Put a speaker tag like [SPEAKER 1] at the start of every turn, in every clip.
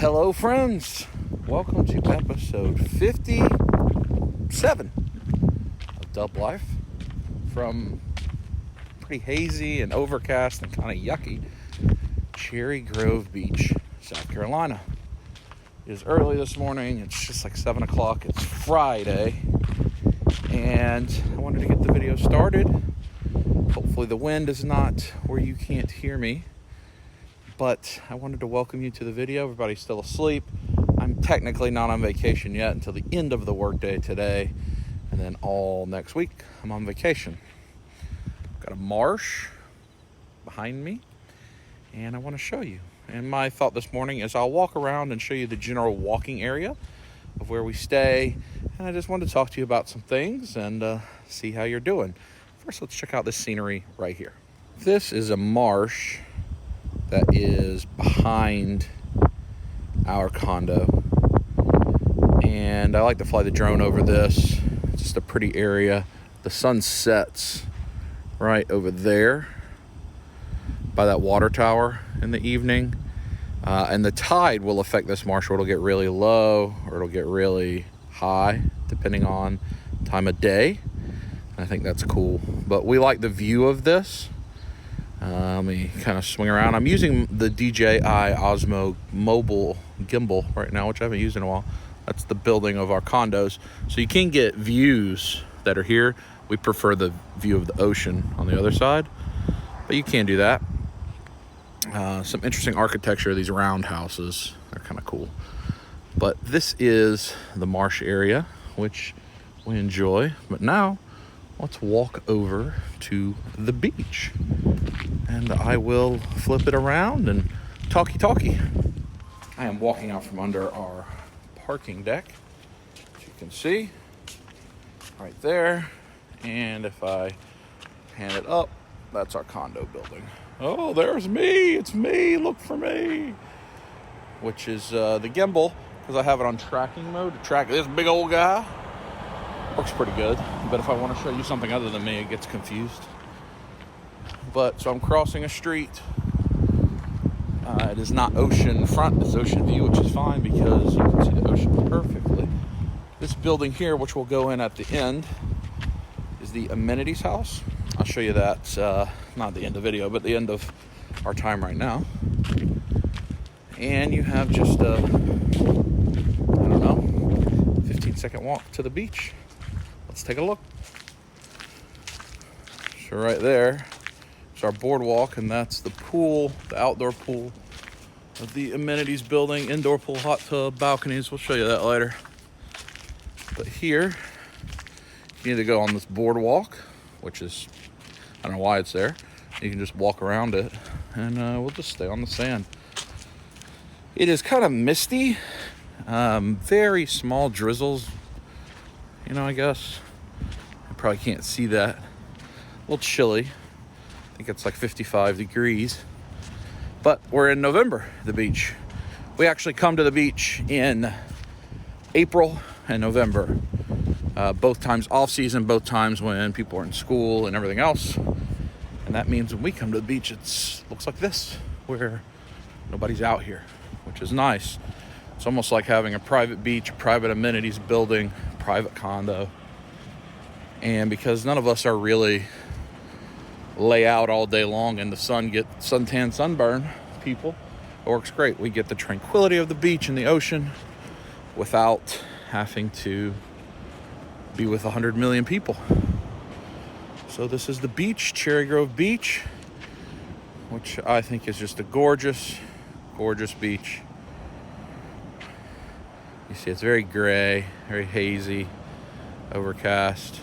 [SPEAKER 1] Hello friends, welcome to episode 57 of Dub Life from pretty hazy and overcast and kind of yucky Cherry Grove Beach, South Carolina. It is early this morning, it's just like 7 o'clock, it's Friday, and I wanted to get the video started. Hopefully the wind is not where you can't hear me. But I wanted to welcome you to the video. Everybody's still asleep. I'm technically not on vacation yet until the end of the workday today. And then all next week, I'm on vacation. Got a marsh behind me. And I want to show you. And my thought this morning is I'll walk around and show you the general walking area of where we stay. And I just wanted to talk to you about some things and see how you're doing. First, let's check out this scenery right here. This is a marsh that is behind our condo, and I like to fly the drone over this. It's just a pretty area. The sun sets right over there by that water tower in the evening, and the tide will affect this marsh. It'll get really low or it'll get really high depending on time of day. I think that's cool, but we like the view of this. Let me kind of swing around. I'm using the DJI Osmo Mobile gimbal right now, which I haven't used in a while. That's the building of our condos. So you can get views that are here. We prefer the view of the ocean on the other side, but you can do that. Some interesting architecture, these round houses. They're kind of cool. But this is the marsh area, which we enjoy. But now, let's walk over to the beach. And I will flip it around and talkie. I am walking out from under our parking deck, as you can see, right there. And if I pan it up, that's our condo building. Oh, there's me. It's me. Look for me. Which is the gimbal, because I have it on tracking mode to track this big old guy. Works pretty good. But if I want to show you something other than me, it gets confused. But so I'm crossing a street. It is not ocean front, it's ocean view, which is fine because you can see the ocean perfectly. This building here, which we'll go in at the end, is the amenities house. I'll show you that, not at the end of the video, but the end of our time right now. And you have just a, 15-second walk to the beach. Let's take a look. So right there, our boardwalk, and that's the pool, the outdoor pool of the amenities building, indoor pool, hot tub, balconies. We'll show you that later. But here, you need to go on this boardwalk, which is, I don't know why it's there. You can just walk around it, and we'll just stay on the sand. It is kind of misty, very small drizzles, I guess. You probably can't see that. A little chilly. I think it's like 55 degrees, but we're in November, the beach. We actually come to the beach in April and November, both times off season, both times when people are in school and everything else. And that means when we come to the beach, it looks like this, where nobody's out here, which is nice. It's almost like having a private beach, a private amenities building, private condo. And because none of us are really lay out all day long in the sun, get suntan, sunburn people, it works great. We get the tranquility of the beach and the ocean without having to be with 100 million people. So this is the beach, Cherry Grove Beach, which I think is just a gorgeous beach. You see it's very gray, very hazy, overcast.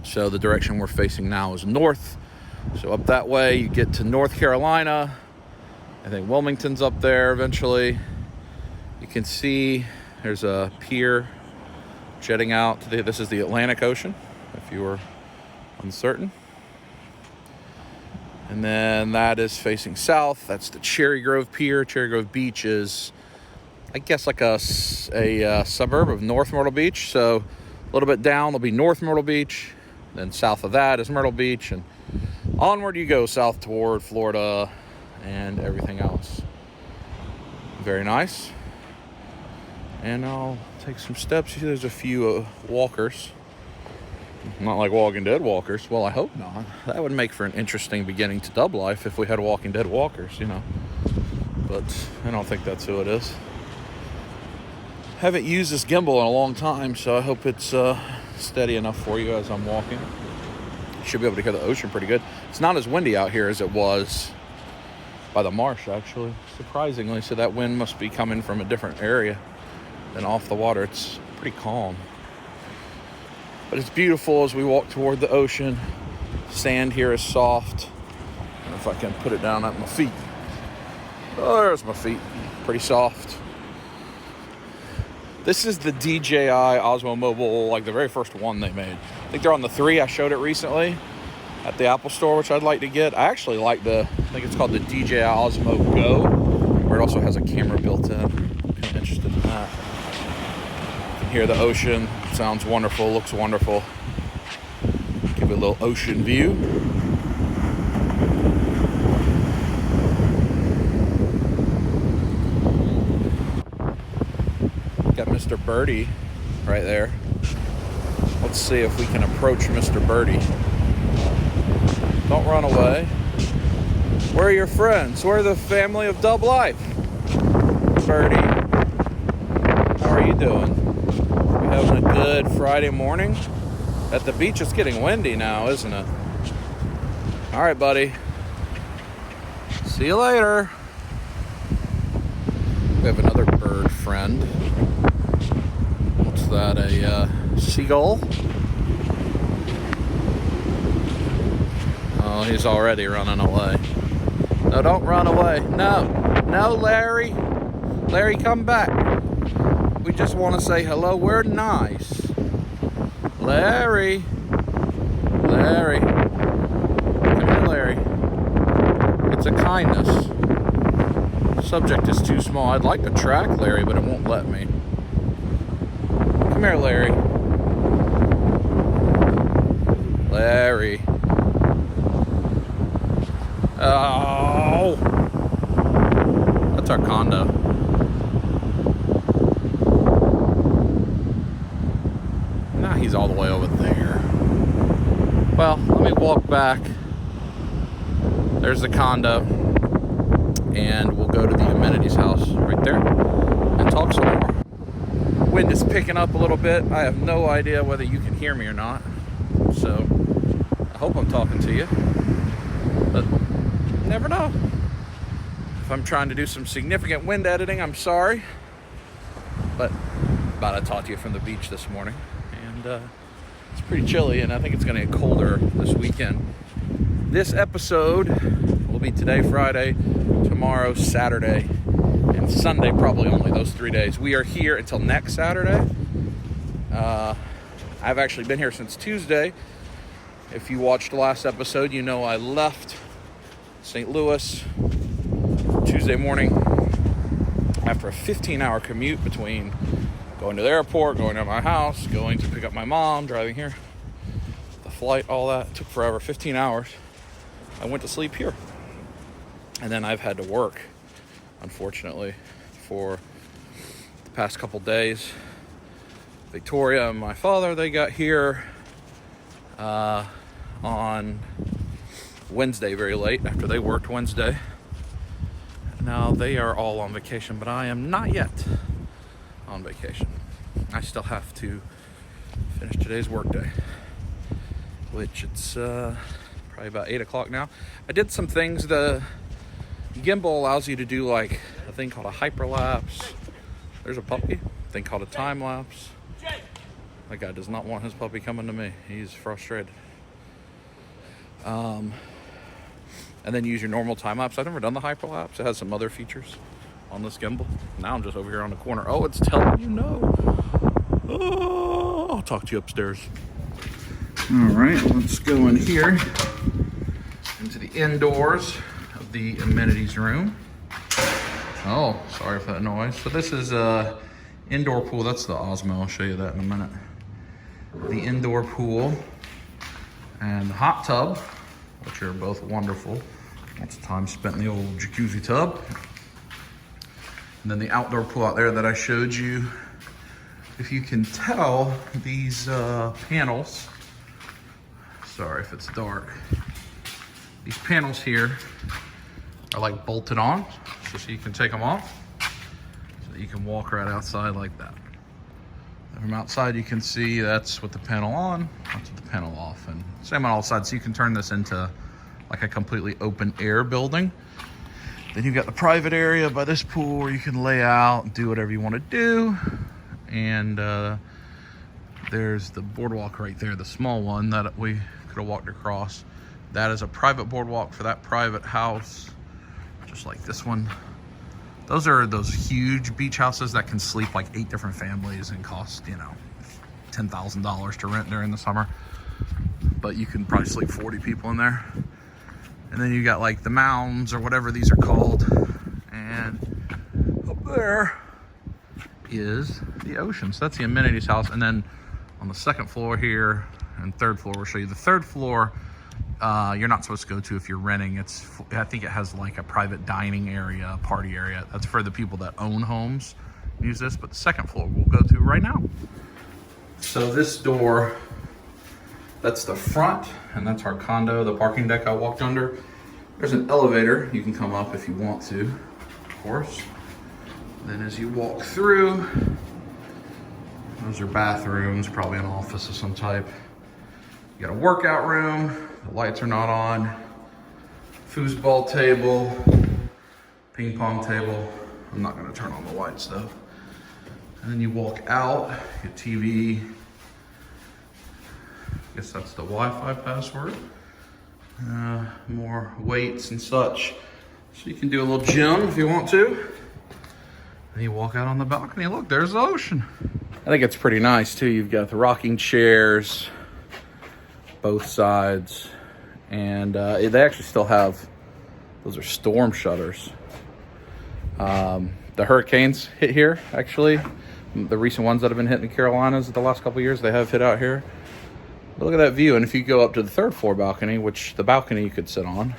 [SPEAKER 1] So the direction we're facing now is north. So up that way, you get to North Carolina. I think Wilmington's up there eventually. You can see there's a pier jetting out. This is the Atlantic Ocean, if you were uncertain. And then that is facing south. That's the Cherry Grove Pier. Cherry Grove Beach is, I guess, like a suburb of North Myrtle Beach. So a little bit down will be North Myrtle Beach. Then south of that is Myrtle Beach, and onward you go south toward Florida and everything else. Very nice. And I'll take some steps. See, there's a few walkers. Not like Walking Dead walkers. Well, I hope not. That would make for an interesting beginning to dub life if we had Walking Dead walkers, you know. But I don't think that's who it is. Haven't used this gimbal in a long time, so I hope it's steady enough for you as I'm walking. Should be able to hear the ocean pretty good. It's not as windy out here as it was by the marsh, actually, surprisingly. So that wind must be coming from a different area than off the water. It's pretty calm. But it's beautiful as we walk toward the ocean. Sand here is soft. I don't know if I can put it down at my feet. Oh, there's my feet. Pretty soft. This is the DJI Osmo Mobile, like the very first one they made. I think they're on the 3. I showed it recently at the Apple Store, which I'd like to get. I actually like I think it's called the DJI Osmo Go, where it also has a camera built in. I'm kind of interested in that. You can hear the ocean. Sounds wonderful, looks wonderful. Give it a little ocean view. Got Mr. Birdie right there. Let's see if we can approach Mr. Birdie. Don't run away. Where are your friends? We're the family of Dub Life. Birdie, how are you doing? You having a good Friday morning? At the beach, it's getting windy now, isn't it? All right, buddy. See you later. We have another bird friend. What's that, a seagull? Oh, he's already running away. No, don't run away. No, Larry. Larry, come back. We just want to say hello. We're nice. Larry. Come here, Larry. It's a kindness. Subject is too small. I'd like to track Larry, but it won't let me. Come here, Larry. Larry. Oh! That's our condo. Nah, he's all the way over there. Well, let me walk back. There's the condo. And we'll go to the amenities house right there and talk some more. Wind is picking up a little bit. I have no idea whether you can hear me or not. So I hope I'm talking to you. But you never know. If I'm trying to do some significant wind editing, I'm sorry. But I'm about to talk to you from the beach this morning. And it's pretty chilly, and I think it's going to get colder this weekend. This episode will be today, Friday, tomorrow, Saturday, and Sunday, probably only those 3 days. We are here until next Saturday. I've actually been here since Tuesday. If you watched the last episode, you know I left St. Louis Tuesday morning after a 15-hour commute between going to the airport, going to my house, going to pick up my mom, driving here, the flight, all that. It took forever, 15 hours. I went to sleep here. And then I've had to work, unfortunately, for the past couple days. Victoria and my father, they got here on Wednesday very late after they worked Wednesday. Now they are all on vacation, but I am not yet on vacation. I still have to finish today's workday, which it's probably about 8 o'clock now. I did some things. The gimbal allows you to do like a thing called a hyperlapse. There's a puppy. A thing called a time lapse. That guy does not want his puppy coming to me. He's frustrated. And then use your normal time lapse. I've never done the hyperlapse. It has some other features on this gimbal. Now I'm just over here on the corner. Oh, it's telling you no. Oh, I'll talk to you upstairs. All right, let's go in here into the indoors of the amenities room. Oh, sorry for that noise. So this is a indoor pool. That's the Osmo. I'll show you that in a minute. The indoor pool and the hot tub, which are both wonderful. Lots of time spent in the old jacuzzi tub. And then the outdoor pool out there that I showed you. If you can tell, these panels, sorry if it's dark, these panels here are like bolted on, so you can take them off, so that you can walk right outside like that. And from outside you can see that's with the panel on, that's with the panel off, and same on all sides. So you can turn this into like a completely open air building. Then you've got the private area by this pool where you can lay out and do whatever you want to do. And there's the boardwalk right there, the small one that we could have walked across. That is a private boardwalk for that private house, just like this one. Those are those huge beach houses that can sleep like 8 different families and cost, you know, $10,000 to rent during the summer. But you can probably sleep 40 people in there. And then you got like the mounds or whatever these are called. And up there is the ocean. So that's the amenities house. And then on the second floor here and third floor, we'll show you the third floor. You're not supposed to go to if you're renting. I think it has like a private dining area, party area. That's for the people that own homes use this. But the second floor we'll go to right now. So this door, that's the front, and that's our condo, the parking deck I walked under. There's an elevator you can come up if you want to, of course. Then as you walk through, those are bathrooms, probably an office of some type. You got a workout room, the lights are not on, foosball table, ping pong table. I'm not gonna turn on the lights though. And then you walk out, get TV. Guess that's the Wi-Fi password. More weights and such. So you can do a little gym if you want to. And you walk out on the balcony, look, there's the ocean. I think it's pretty nice too. You've got the rocking chairs, both sides. And they actually still have, those are storm shutters. The hurricanes hit here, actually. The recent ones that have been hitting the Carolinas the last couple of years, they have hit out here. But look at that view, and if you go up to the third floor balcony, which the balcony you could sit on,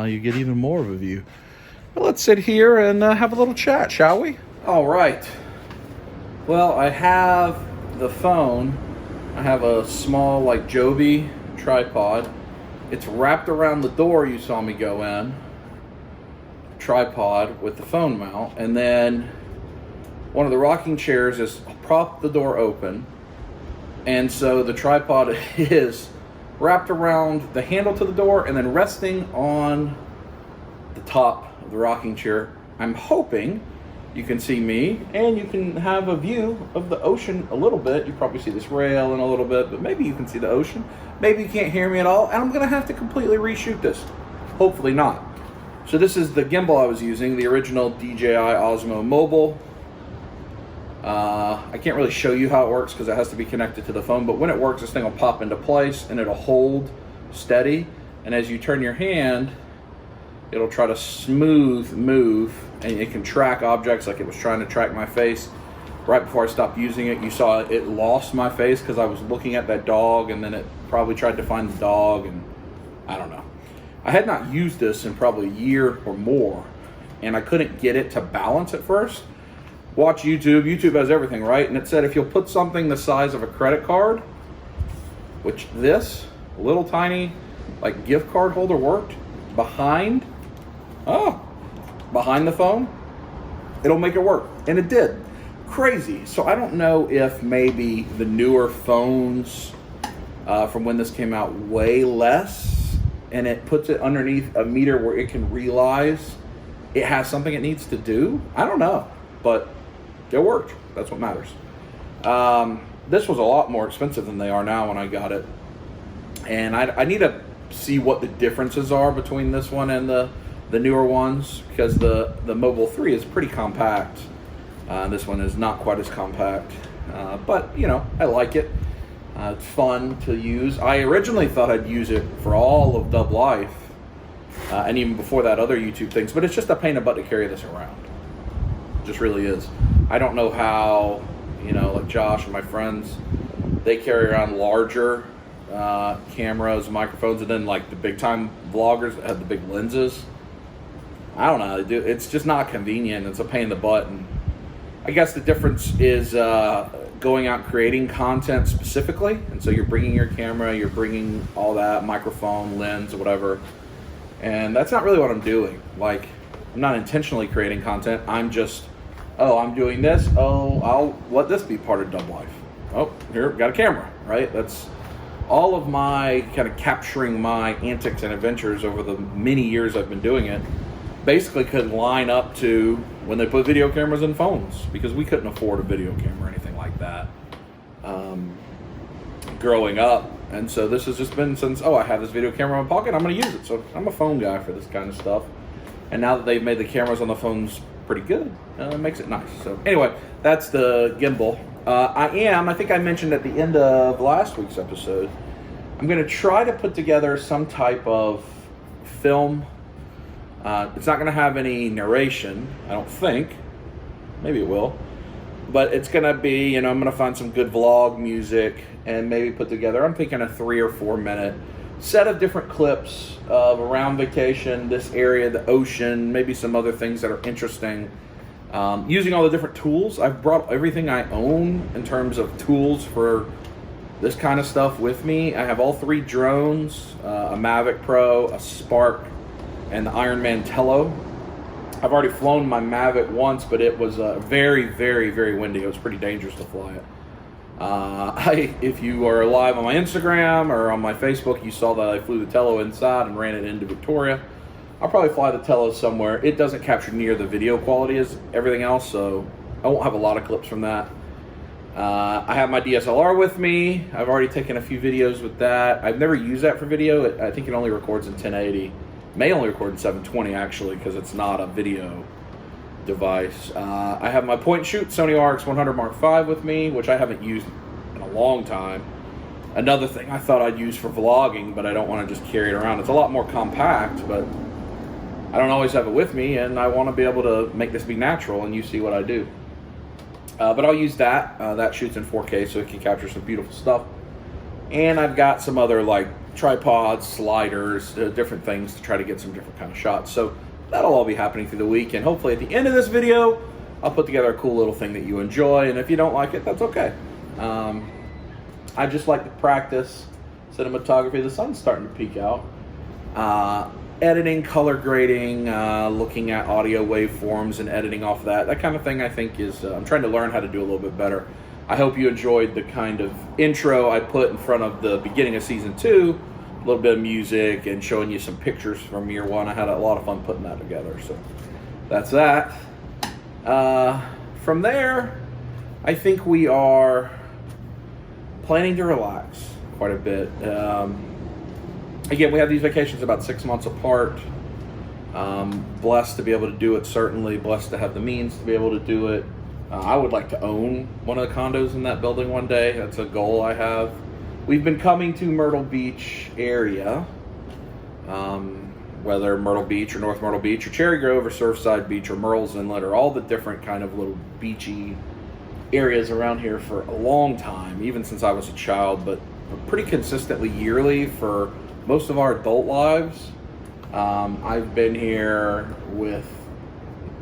[SPEAKER 1] you get even more of a view. But let's sit here and have a little chat, shall we? All right. Well, I have the phone. I have a small, like, Joby tripod. It's wrapped around the door you saw me go in. Tripod with the phone mount. And then one of the rocking chairs is propped the door open. And so the tripod is wrapped around the handle to the door and then resting on the top of the rocking chair. I'm hoping you can see me and you can have a view of the ocean a little bit. You probably see this rail in a little bit, but maybe you can see the ocean. Maybe you can't hear me at all, and I'm gonna have to completely reshoot this. Hopefully not. So this is the gimbal I was using, the original DJI Osmo Mobile. I can't really show you how it works because it has to be connected to the phone, but when it works, this thing will pop into place and it'll hold steady. And as you turn your hand, it'll try to smooth move, and it can track objects like it was trying to track my face. Right before I stopped using it, you saw it lost my face because I was looking at that dog, and then it probably tried to find the dog, and I don't know. I had not used this in probably a year or more, and I couldn't get it to balance at first. Watch YouTube. YouTube has everything, right? And it said if you'll put something the size of a credit card, which this little tiny like gift card holder worked, behind the phone, it'll make it work. And it did. Crazy. So I don't know if maybe the newer phones from when this came out weigh less, and it puts it underneath a meter where it can realize it has something it needs to do. I don't know, but it worked. That's what matters. This was a lot more expensive than they are now when I got it. And I need to see what the differences are between this one and the newer ones, because the Mobile 3 is pretty compact. This one is not quite as compact. But, you know, I like it. It's fun to use. I originally thought I'd use it for all of Dub Life, and even before that, other YouTube things. But it's just a pain in the butt to carry this around. It just really is. I don't know how, you know, like Josh and my friends, they carry around larger cameras, microphones, and then like the big time vloggers that have the big lenses. I don't know, it's just not convenient. It's a pain in the butt. And I guess the difference is going out creating content specifically. And so you're bringing your camera, you're bringing all that, microphone, lens, whatever. And that's not really what I'm doing. Like, I'm not intentionally creating content. I'm just, oh, I'm doing this. Oh, I'll let this be part of Dub Life. Oh, here, got a camera, right? That's all of my kind of capturing my antics and adventures over the many years I've been doing it. Basically could line up to when they put video cameras in phones, because we couldn't afford a video camera or anything like that growing up. And so this has just been since, oh, I have this video camera in my pocket, I'm going to use it. So I'm a phone guy for this kind of stuff. And now that they've made the cameras on the phones pretty good, it makes it nice. So anyway, that's the gimbal. I think I mentioned at the end of last week's episode, I'm going to try to put together some type of film. It's not going to have any narration, I don't think. Maybe it will. But it's going to be, you know, I'm going to find some good vlog music and maybe put together, I'm thinking a 3 or 4 minute set of different clips of around vacation, this area, the ocean, maybe some other things that are interesting. Using all the different tools. I've brought everything I own in terms of tools for this kind of stuff with me. I have all 3 drones, a Mavic Pro, a Spark, and the Ironman Tello. I've already flown my Mavic once, but it was very, very, very windy. It was pretty dangerous to fly it. If you are live on my Instagram or on my Facebook, you saw that I flew the Tello inside and ran it into Victoria. I'll probably fly the Tello somewhere. It doesn't capture near the video quality as everything else, so I won't have a lot of clips from that. I have my DSLR with me. I've already taken a few videos with that. I've never used that for video. I think it only records in 1080. May only record in 720 actually, because it's not a video device. I have my point and shoot Sony RX 100 Mark V with me, which I haven't used in a long time. Another thing I thought I'd use for vlogging, but I don't want to just carry it around. It's a lot more compact, but I don't always have it with me, and I want to be able to make this be natural and you see what I do. But I'll use that. That shoots in 4K, so it can capture some beautiful stuff. And I've got some other like tripods, sliders, different things to try to get some different kind of shots. So that'll all be happening through the week, and hopefully at the end of this video, I'll put together a cool little thing that you enjoy, and if you don't like it, that's okay. I just like to practice cinematography. The sun's starting to peek out. Editing, color grading, looking at audio waveforms and editing off that kind of thing, I think is, I'm trying to learn how to do a little bit better. I hope you enjoyed the kind of intro I put in front of the beginning of season 2, a little bit of music and showing you some pictures from year 1. I had a lot of fun putting that together, so that's that. From there, I think we are planning to relax quite a bit. Again, we have these vacations about 6 months apart. Blessed to be able to do it, certainly. Blessed to have the means to be able to do it. I would like to own one of the condos in that building one day. That's a goal I have. We've been coming to Myrtle Beach area, whether Myrtle Beach or North Myrtle Beach or Cherry Grove or Surfside Beach or Merle's Inlet or all the different kind of little beachy areas around here for a long time, even since I was a child, but pretty consistently yearly for most of our adult lives. I've been here with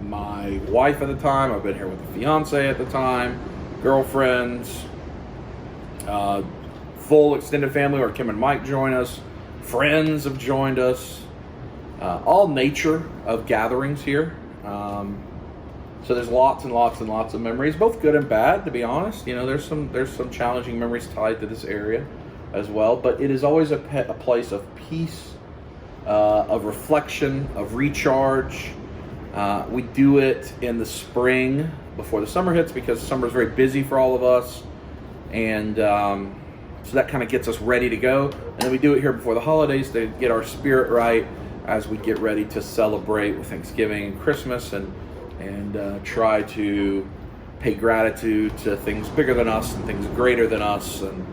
[SPEAKER 1] my wife at the time. I've been here with the fiance at the time, girlfriends, full extended family where Kim and Mike join us, friends have joined us, all nature of gatherings here. So there's lots and lots and lots of memories, both good and bad, to be honest. You know, there's some challenging memories tied to this area as well, but it is always a place of peace, of reflection, of recharge. We do it in the spring before the summer hits, because summer is very busy for all of us, and so that kind of gets us ready to go. And then we do it here before the holidays to get our spirit right as we get ready to celebrate with Thanksgiving and Christmas, and try to pay gratitude to things bigger than us and things greater than us, and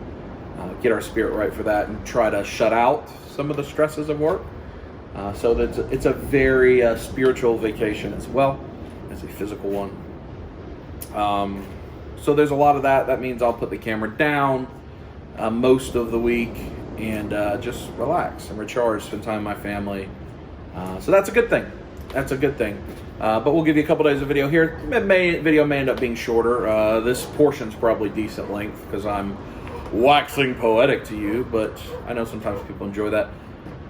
[SPEAKER 1] get our spirit right for that, and try to shut out some of the stresses of work. So that it's a very spiritual vacation as well as a physical one. So there's a lot of that. That means I'll put the camera down most of the week and just relax and recharge, spend time with my family. So that's a good thing. That's a good thing. But we'll give you a couple days of video here. Video may end up being shorter. This portion's probably decent length because I'm waxing poetic to you, but I know sometimes people enjoy that.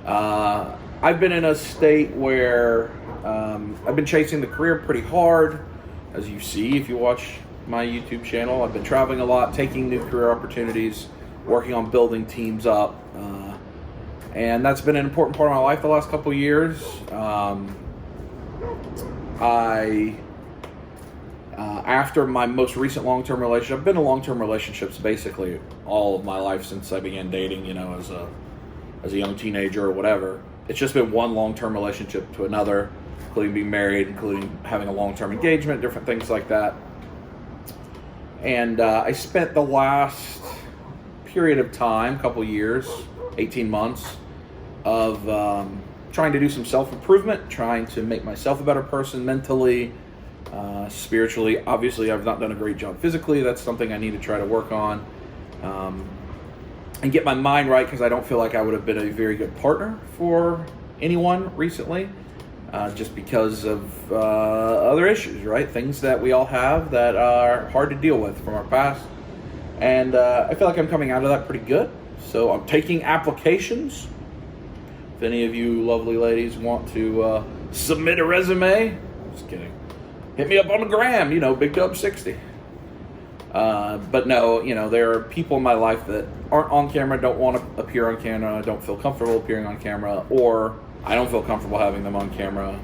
[SPEAKER 1] I've been in a state where I've been chasing the career pretty hard. As you see, if you watch my YouTube channel, I've been traveling a lot, taking new career opportunities, working on building teams up. And that's been an important part of my life the last couple of years. After my most recent long-term relationship, I've been in long-term relationships basically all of my life since I began dating, you know, as a young teenager or whatever. It's just been one long-term relationship to another, including being married, including having a long-term engagement, different things like that. And I spent the last period of time, couple years, 18 months, of trying to do some self-improvement, trying to make myself a better person mentally, spiritually. Obviously, I've not done a great job physically. That's something I need to try to work on. And get my mind right, because I don't feel like I would have been a very good partner for anyone recently, just because of other issues, right? Things that we all have that are hard to deal with from our past. And I feel like I'm coming out of that pretty good. So I'm taking applications. If any of you lovely ladies want to submit a resume, just kidding. Hit me up on the gram, you know, bigdub60. But no, you know, there are people in my life that aren't on camera, don't want to appear on camera, don't feel comfortable appearing on camera, or I don't feel comfortable having them on camera.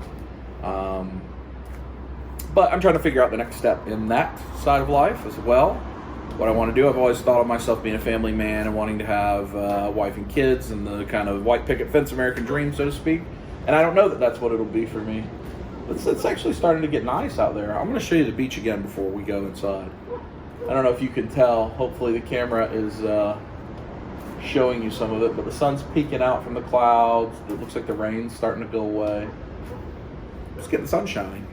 [SPEAKER 1] But I'm trying to figure out the next step in that side of life as well. What I want to do, I've always thought of myself being a family man and wanting to have a wife and kids and the kind of white picket fence American dream, so to speak. And I don't know that that's what it'll be for me. It's actually starting to get nice out there. I'm going to show you the beach again before we go inside. I don't know if you can tell. Hopefully the camera is showing you some of it, but the sun's peeking out from the clouds. It looks like the rain's starting to go away. Just getting the sun shining.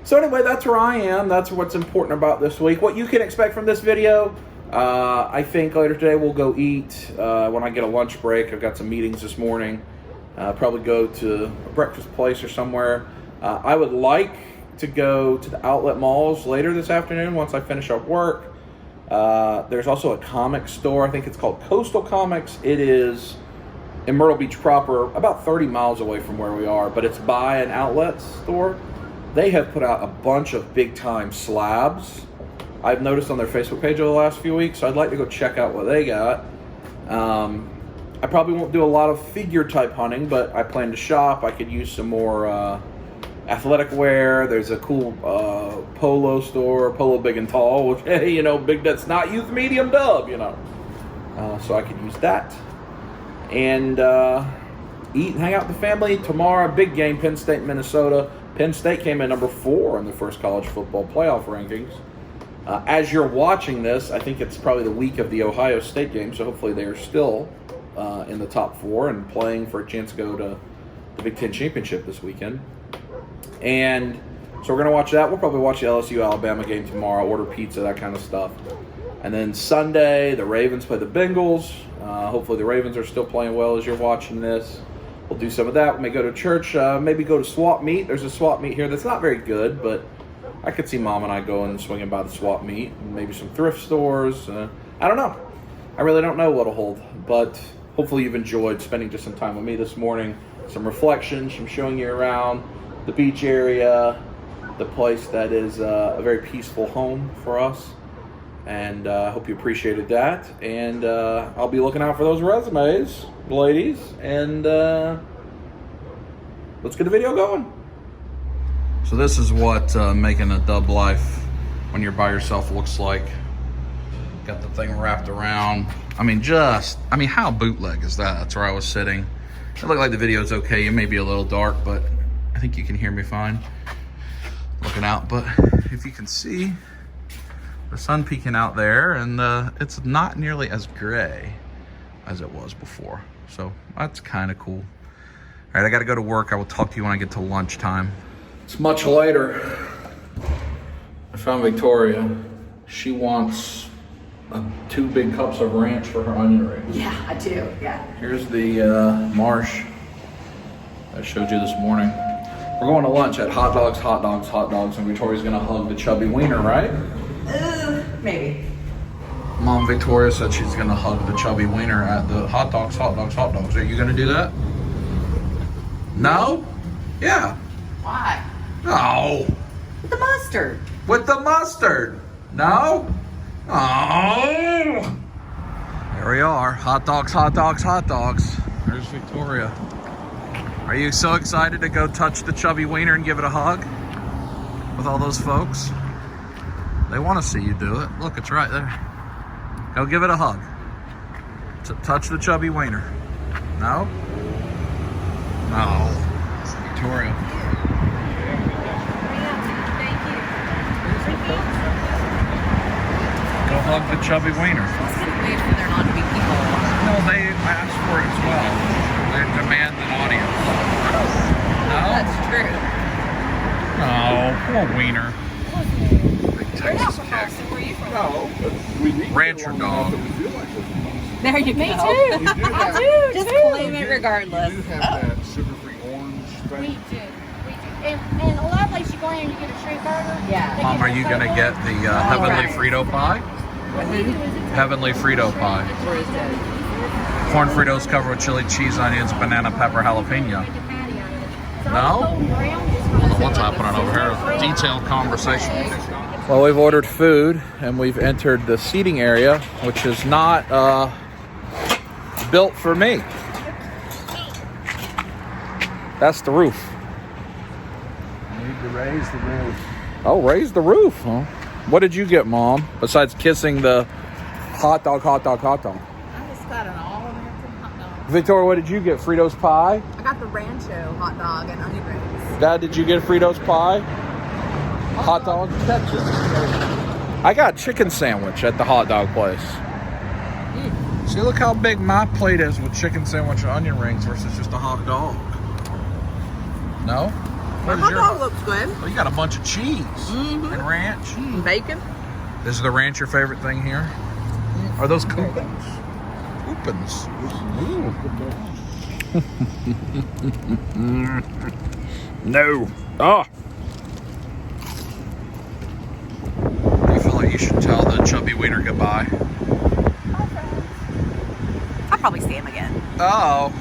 [SPEAKER 1] So anyway, that's where I am. That's what's important about this week. What you can expect from this video, I think later today we'll go eat. When I get a lunch break, I've got some meetings this morning. Probably go to a breakfast place or somewhere. I would like to go to the outlet malls later this afternoon once I finish up work. There's also a comic store. I think it's called Coastal Comics. It is in Myrtle Beach proper, about 30 miles away from where we are, but it's by an outlet store. They have put out a bunch of big-time slabs I've noticed on their Facebook page over the last few weeks, so I'd like to go check out what they got. I probably won't do a lot of figure-type hunting, but I plan to shop. I could use some more athletic wear. There's a cool polo store, Polo Big and Tall, which, hey, you know, big, that's not youth medium dub, you know. So I could use that. And eat and hang out with the family. Tomorrow, big game, Penn State, Minnesota. Penn State came in number 4 in the first college football playoff rankings. As you're watching this, I think it's probably the week of the Ohio State game, so hopefully they are still in the top 4 and playing for a chance to go to the Big Ten Championship this weekend. And so we're going to watch that. We'll probably watch the LSU-Alabama game tomorrow, order pizza, that kind of stuff. And then Sunday, the Ravens play the Bengals. Hopefully the Ravens are still playing well as you're watching this. We'll do some of that. We may go to church, maybe go to swap meet. There's a swap meet here that's not very good, but I could see Mom and I going and swinging by the swap meet. Maybe some thrift stores. I don't know. I really don't know what'll hold, but hopefully you've enjoyed spending just some time with me this morning. Some reflections, some showing you around the beach area, the place that is a very peaceful home for us. And I hope you appreciated that. And I'll be looking out for those resumes, ladies. And let's get the video going. So this is what making a dub life when you're by yourself looks like. Got the thing wrapped around. I mean, how bootleg is that? That's where I was sitting. It looked like the video's okay. It may be a little dark, but I think you can hear me fine. Looking out, but if you can see, the sun peeking out there, and it's not nearly as gray as it was before. So that's kind of cool. All right, I got to go to work. I will talk to you when I get to lunchtime. It's much later. I found Victoria. She wants 2 big cups of ranch for her onion rings.
[SPEAKER 2] Yeah, I do, yeah.
[SPEAKER 1] Here's the marsh I showed you this morning. We're going to lunch at Hot Dogs, and Victoria's gonna hug the chubby wiener, right?
[SPEAKER 2] Maybe.
[SPEAKER 1] Mom Victoria said she's gonna hug the chubby wiener at the Hot Dogs. Are you gonna do that? No? Yeah.
[SPEAKER 2] Why?
[SPEAKER 1] No.
[SPEAKER 2] With the mustard.
[SPEAKER 1] With the mustard? No? Oh. There we are. Hot Dogs. There's Victoria. Are you so excited to go touch the chubby wiener and give it a hug with all those folks? They want to see you do it. Look, it's right there. Go give it a hug. Touch the chubby wiener. No? No. It's Victoria. Go hug the chubby wiener.
[SPEAKER 2] I was going to wait for there not to be people.
[SPEAKER 1] No, they asked for it as well. They demand an audience. No?
[SPEAKER 2] That's true.
[SPEAKER 1] No, poor wiener. Big Texas kick.
[SPEAKER 2] Where are you from?
[SPEAKER 3] No, but we need
[SPEAKER 1] Rancher dog.
[SPEAKER 2] There you go.
[SPEAKER 4] Me too. I do.
[SPEAKER 2] Just
[SPEAKER 4] too.
[SPEAKER 2] claim it regardless.
[SPEAKER 3] We do have that sugar-free orange thing.
[SPEAKER 4] We do. And a lot of places you go in and you get a shrimp burger.
[SPEAKER 2] Yeah.
[SPEAKER 4] They
[SPEAKER 1] Mom,
[SPEAKER 4] give
[SPEAKER 1] are
[SPEAKER 4] you
[SPEAKER 1] you
[SPEAKER 4] a
[SPEAKER 1] going to
[SPEAKER 4] Coke.
[SPEAKER 1] get the Heavenly Frito pie? Heavenly Frito pie.
[SPEAKER 2] Where is it?
[SPEAKER 1] Corn Fritos covered with chili, cheese, onions, banana, pepper, jalapeno. No? What's happening over here? Detailed conversation. Well, we've ordered food and we've entered the seating area, which is not built for me. That's the roof.
[SPEAKER 3] Need to raise the roof.
[SPEAKER 1] Oh, raise the roof, huh? What did you get, Mom? Besides kissing the hot dog.
[SPEAKER 2] I just got an all-American hot dog.
[SPEAKER 1] Victoria, what did you get? Fritos pie?
[SPEAKER 2] I got the Rancho hot dog and onion rings.
[SPEAKER 1] Dad, did you get Fritos pie? Hot dog?
[SPEAKER 3] Ketchup.
[SPEAKER 1] I got a chicken sandwich at the hot dog place. See, look how big my plate is with chicken sandwich and onion rings versus just a hot dog. No? What is
[SPEAKER 2] Hot
[SPEAKER 1] your-
[SPEAKER 2] dog looks good.
[SPEAKER 1] Oh, you got a bunch of cheese and ranch.
[SPEAKER 2] And bacon.
[SPEAKER 1] Is the ranch your favorite thing here? Are those coupons? Coupons. No. Oh. I feel like you should tell the chubby wiener goodbye.
[SPEAKER 2] I'll probably see him again.
[SPEAKER 1] Oh.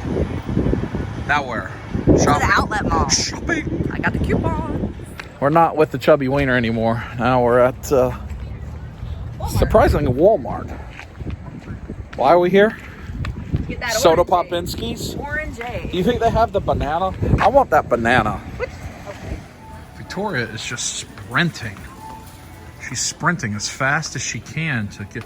[SPEAKER 1] Now where?
[SPEAKER 2] To the
[SPEAKER 1] Shopping.
[SPEAKER 2] outlet mall.
[SPEAKER 1] Shopping.
[SPEAKER 2] I got the coupon.
[SPEAKER 1] We're not with the chubby wiener anymore. Now we're at surprisingly Walmart. Why are we here?
[SPEAKER 2] Get that
[SPEAKER 1] Soda
[SPEAKER 2] orange
[SPEAKER 1] Popinskis.
[SPEAKER 2] Orange.
[SPEAKER 1] Do you think they have the banana? I want that banana. Victoria is just sprinting. She's sprinting as fast as she can to get.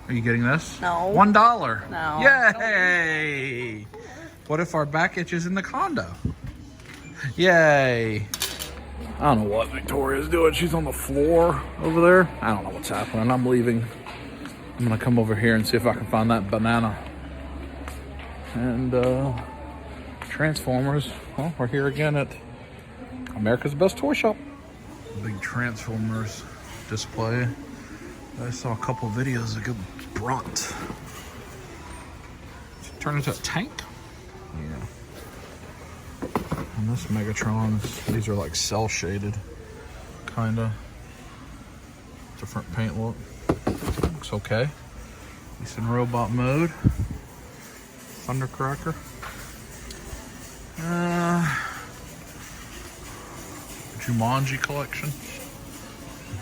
[SPEAKER 1] Are you getting this?
[SPEAKER 2] No.
[SPEAKER 1] $1.
[SPEAKER 2] No.
[SPEAKER 1] Yay! What if our back itches in the condo? Yay! I don't know what Victoria's doing. She's on the floor over there. I don't know what's happening. I'm leaving. I'm gonna come over here and see if I can find that banana. And Transformers. Well, we're here again at America's Best Toy Shop. Big Transformers display. I saw a couple videos of good brunt. Turn into a tank? Yeah. And this Megatron, these are like cell shaded, kinda. Different paint look. Looks okay. He's in robot mode. Thundercracker. Jumanji collection.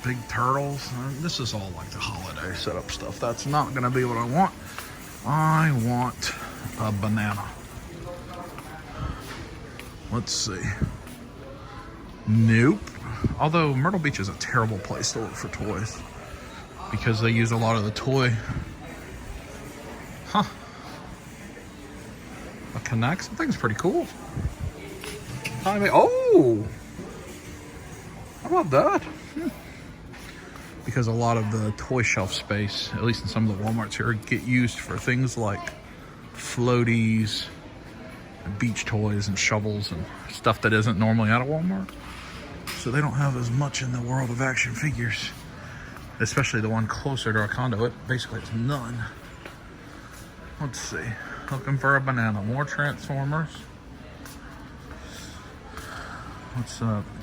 [SPEAKER 1] Big turtles. This is all like the holiday setup stuff. That's not gonna be what I want. I want a banana. Let's see. Nope. Although Myrtle Beach is a terrible place to look for toys because they use a lot of the toy. Huh. A Connect? That thing's pretty cool. Oh! How about that? Because a lot of the toy shelf space, at least in some of the Walmarts here, get used for things like floaties, and beach toys, and shovels, and stuff that isn't normally out of Walmart. So they don't have as much in the world of action figures, especially the one closer to our condo. It basically has none. Let's see. Looking for a banana. More Transformers. What's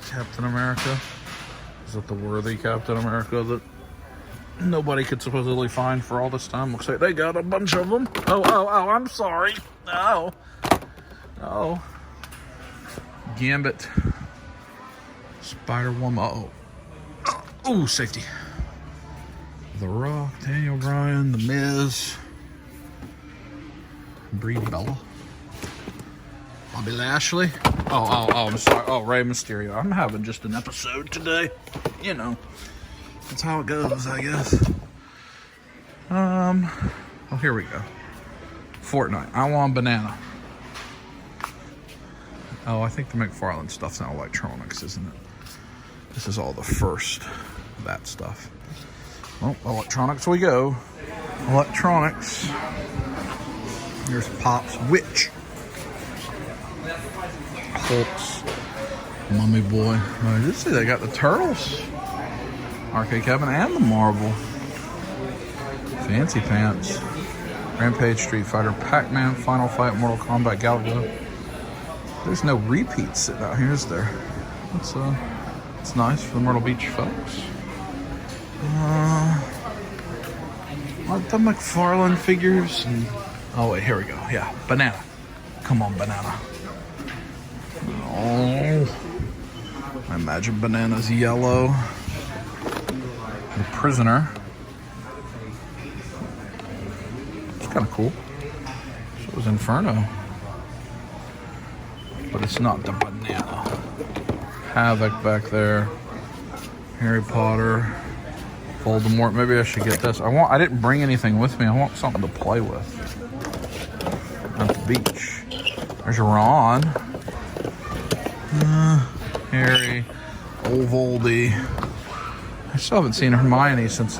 [SPEAKER 1] Captain America? Is it the worthy Captain America that nobody could supposedly find for all this time? Looks like they got a bunch of them. Oh, I'm sorry. Oh. Gambit. Spider-Woman. Oh, safety. The Rock, Daniel Bryan, The Miz, Brie Bella, Bobby Lashley. I'm sorry. Oh, Rey Mysterio. I'm having just an episode today. You know, that's how it goes, I guess. Oh, here we go. Fortnite. I want banana. Oh, I think the McFarlane stuff's now electronics, isn't it? This is all the first of that stuff. Well, electronics we go. Electronics. Here's Pop's Witch. Hulk's Mummy Boy. I did see they got the Turtles. Arcade Cabin and the Marvel. Fancy Pants. Rampage, Street Fighter, Pac-Man, Final Fight, Mortal Kombat, Galaga. There's no repeats sitting out here, is there? It's nice for the Myrtle Beach folks. Like the McFarlane figures. Oh wait, here we go. Yeah, banana. Come on, banana. Oh, I imagine banana's yellow. The Prisoner. It's kind of cool. So is Inferno, but it's not the banana. Havoc back there. Harry Potter. Voldemort. Maybe I should get this. I didn't bring anything with me. I want something to play with at the beach. There's Ron. Harry. Old Voldy. I still haven't seen Hermione since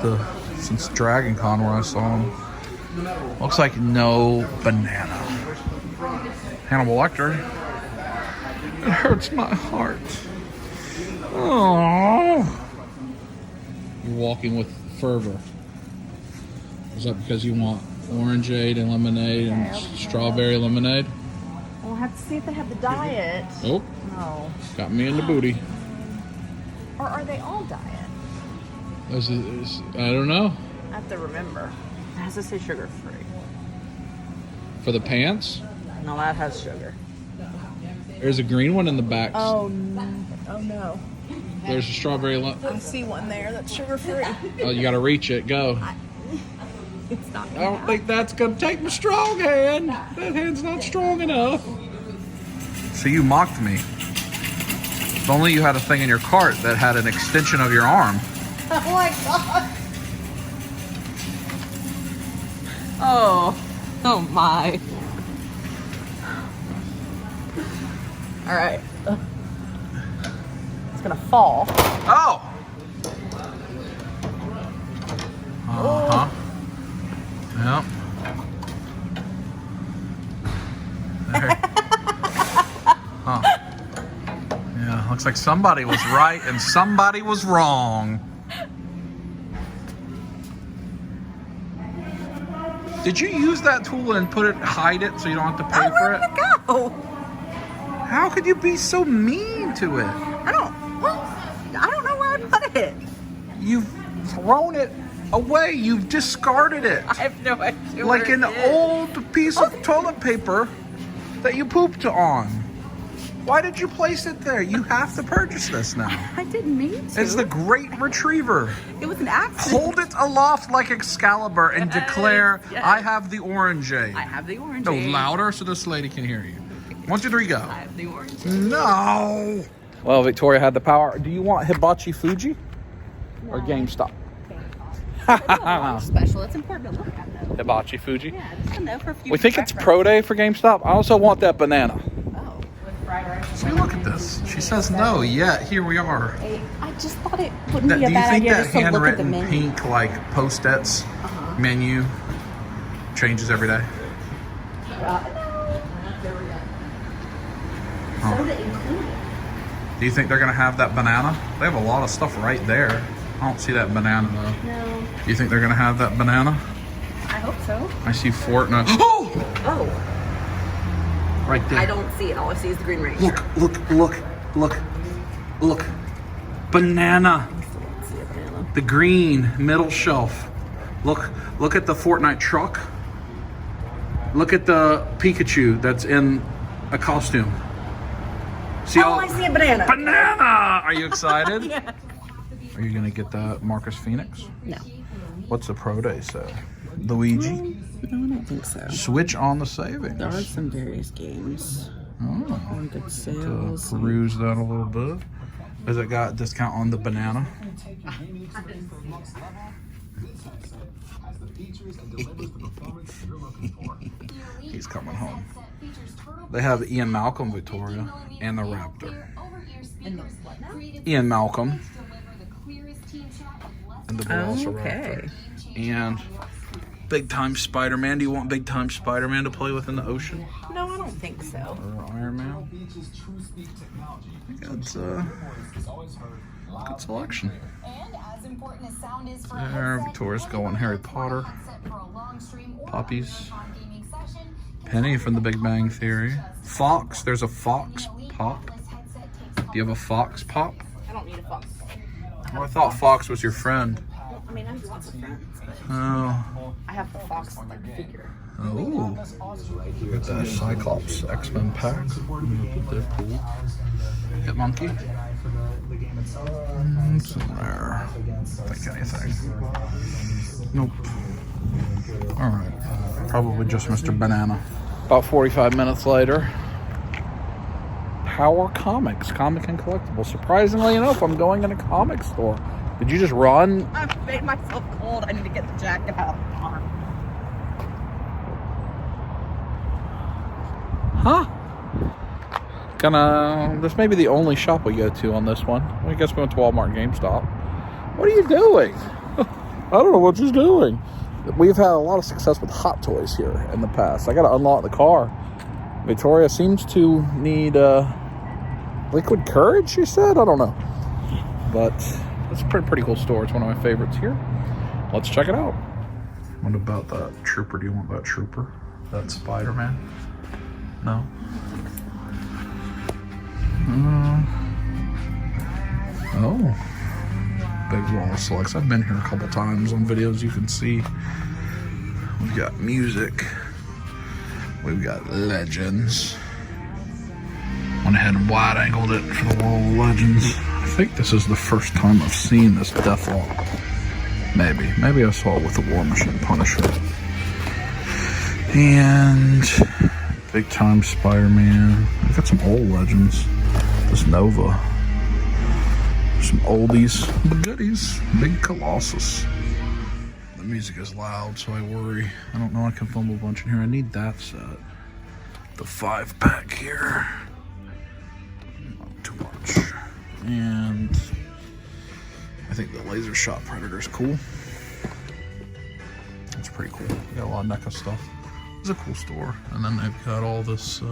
[SPEAKER 1] Dragon Con where I saw him. Looks like no banana. Hannibal Lecter. It hurts my heart. Oh. You're walking with fervor. Is that because you want orangeade and lemonade and strawberry lemonade?
[SPEAKER 2] We'll have to see if they have the diet.
[SPEAKER 1] Oh.
[SPEAKER 2] No.
[SPEAKER 1] Got me in the booty.
[SPEAKER 2] Or are they all diet?
[SPEAKER 1] I don't know.
[SPEAKER 2] I have to remember. It has to say sugar free.
[SPEAKER 1] For the pants?
[SPEAKER 2] No, that has sugar.
[SPEAKER 1] There's a green one in the back.
[SPEAKER 2] Oh no.
[SPEAKER 1] There's a strawberry.
[SPEAKER 2] I see one there that's sugar free.
[SPEAKER 1] Oh, you gotta reach it. Go.
[SPEAKER 2] It's not.
[SPEAKER 1] I don't think that's gonna take my strong hand. That hand's not strong enough. So you mocked me. If only you had a thing in your cart that had an extension of your arm.
[SPEAKER 2] Oh my god. Oh my. All right. It's gonna fall.
[SPEAKER 1] Oh. Uh-huh. Yep. There. Huh. Yeah, looks like somebody was right and somebody was wrong. Did you use that tool and hide it so you don't have to pay for it?
[SPEAKER 2] Where'd it go?
[SPEAKER 1] How could you be so mean to it?
[SPEAKER 2] I don't know where I put it.
[SPEAKER 1] You've thrown it away. You've discarded it.
[SPEAKER 2] I have no idea.
[SPEAKER 1] Like
[SPEAKER 2] where
[SPEAKER 1] an
[SPEAKER 2] it is.
[SPEAKER 1] old piece of toilet paper that you pooped on. Why did you place it there? You have to purchase this now.
[SPEAKER 2] I didn't mean to.
[SPEAKER 1] It's the Great Retriever.
[SPEAKER 2] It was an accident.
[SPEAKER 1] Hold it aloft like Excalibur and declare,
[SPEAKER 2] yes.
[SPEAKER 1] I have the orangeade.
[SPEAKER 2] I have the orange.
[SPEAKER 1] No, louder so this lady can hear you. 1, 2, 3, go.
[SPEAKER 2] I have the orange.
[SPEAKER 1] No. Well, Victoria had the power. Do you want Hibachi Fuji or GameStop?
[SPEAKER 4] Special. It's important to look at though.
[SPEAKER 1] Hibachi Fuji.
[SPEAKER 4] Yeah, just to know for future
[SPEAKER 1] We think it's
[SPEAKER 4] reference.
[SPEAKER 1] pro day for GameStop. I also want that banana.
[SPEAKER 4] Oh, with fried rice.
[SPEAKER 1] See, look at this. She says no, yet here we are.
[SPEAKER 4] I just thought it wouldn't
[SPEAKER 1] Do
[SPEAKER 4] be a
[SPEAKER 1] you
[SPEAKER 4] bad
[SPEAKER 1] think
[SPEAKER 4] idea
[SPEAKER 1] that
[SPEAKER 4] just to look at the
[SPEAKER 1] handwritten
[SPEAKER 4] menu.
[SPEAKER 1] pink, like, post-its menu changes every day?
[SPEAKER 4] Soda included.
[SPEAKER 1] Do you think they're going to have that banana? They have a lot of stuff right there. I don't see that banana, though.
[SPEAKER 4] No,
[SPEAKER 1] Do you think they're going to have that banana?
[SPEAKER 4] I hope so.
[SPEAKER 1] I see Fortnite. Oh!
[SPEAKER 4] Oh,
[SPEAKER 1] Right there.
[SPEAKER 4] I don't see it. All I see is the Green Ranger.
[SPEAKER 1] Look. Look, banana.
[SPEAKER 2] Let's see a banana.
[SPEAKER 1] The green middle shelf. Look at the Fortnite truck. Look at the Pikachu that's in a costume. See
[SPEAKER 2] Oh, I see a banana.
[SPEAKER 1] Banana! Are you excited?
[SPEAKER 2] Yeah.
[SPEAKER 1] Are you gonna get that Marcus Phoenix?
[SPEAKER 2] No.
[SPEAKER 1] What's the Pro Day say? Luigi?
[SPEAKER 2] No, I don't think so.
[SPEAKER 1] Switch on the savings.
[SPEAKER 2] There are some various games.
[SPEAKER 1] Oh,
[SPEAKER 2] On good
[SPEAKER 1] to
[SPEAKER 2] sales.
[SPEAKER 1] peruse that a little bit. Has it got a discount on the banana? He's coming home. They have Ian Malcolm, Victoria, and the Raptor. Ian Malcolm and the Velociraptor.
[SPEAKER 2] Okay.
[SPEAKER 1] And Big Time Spider-Man. Do you want Big Time Spider-Man to play with in the ocean?
[SPEAKER 2] No, I don't think so.
[SPEAKER 1] Or Iron Man? I think that's a good selection. There, Victoria's going Harry Potter. Puppies. Penny from The Big Bang Theory. Fox. There's a Fox Pop. Do you have a Fox Pop?
[SPEAKER 2] I don't need a fox.
[SPEAKER 1] Oh, I thought Fox was your friend.
[SPEAKER 2] I mean, I have lots of friends, but
[SPEAKER 1] Oh.
[SPEAKER 2] I have the fox figure.
[SPEAKER 1] Oh. Look at that Cyclops X-Men pack. They're cool. Hit Monkey. Somewhere. Think anything. Nope. Alright. Probably just Mr. Banana. About 45 minutes later. Power Comics, comic and collectibles. Surprisingly enough, I'm going in a comic store. Did you just run?
[SPEAKER 2] I've made myself cold. I need to get the jacket out of the car.
[SPEAKER 1] Huh? This may be the only shop we go to on this one. I guess we went to Walmart and GameStop. What are you doing? I don't know what she's doing. We've had a lot of success with Hot Toys here in the past. I got to unlock the car. Victoria seems to need liquid courage, she said? I don't know. But it's a pretty cool store. It's one of my favorites here. Let's check it out. What about that trooper? Do you want that trooper? That Spider-Man? No? Oh. Big wall of selects. I've been here a couple times on videos. You can see we've got music. We've got legends. Went ahead and wide angled it for the wall of legends. I think this is the first time I've seen this Deathlock. Maybe I saw it with the War Machine Punisher. And Big Time Spider-Man. I've got some old legends. This Nova. Some oldies, but goodies. Big Colossus. The music is loud, so I worry. I don't know, I can film a bunch in here. I need that set. The 5-pack here. Not too much. And I think the laser shot Predator is cool. It's pretty cool. Got a lot of NECA stuff. It's a cool store. And then they've got all this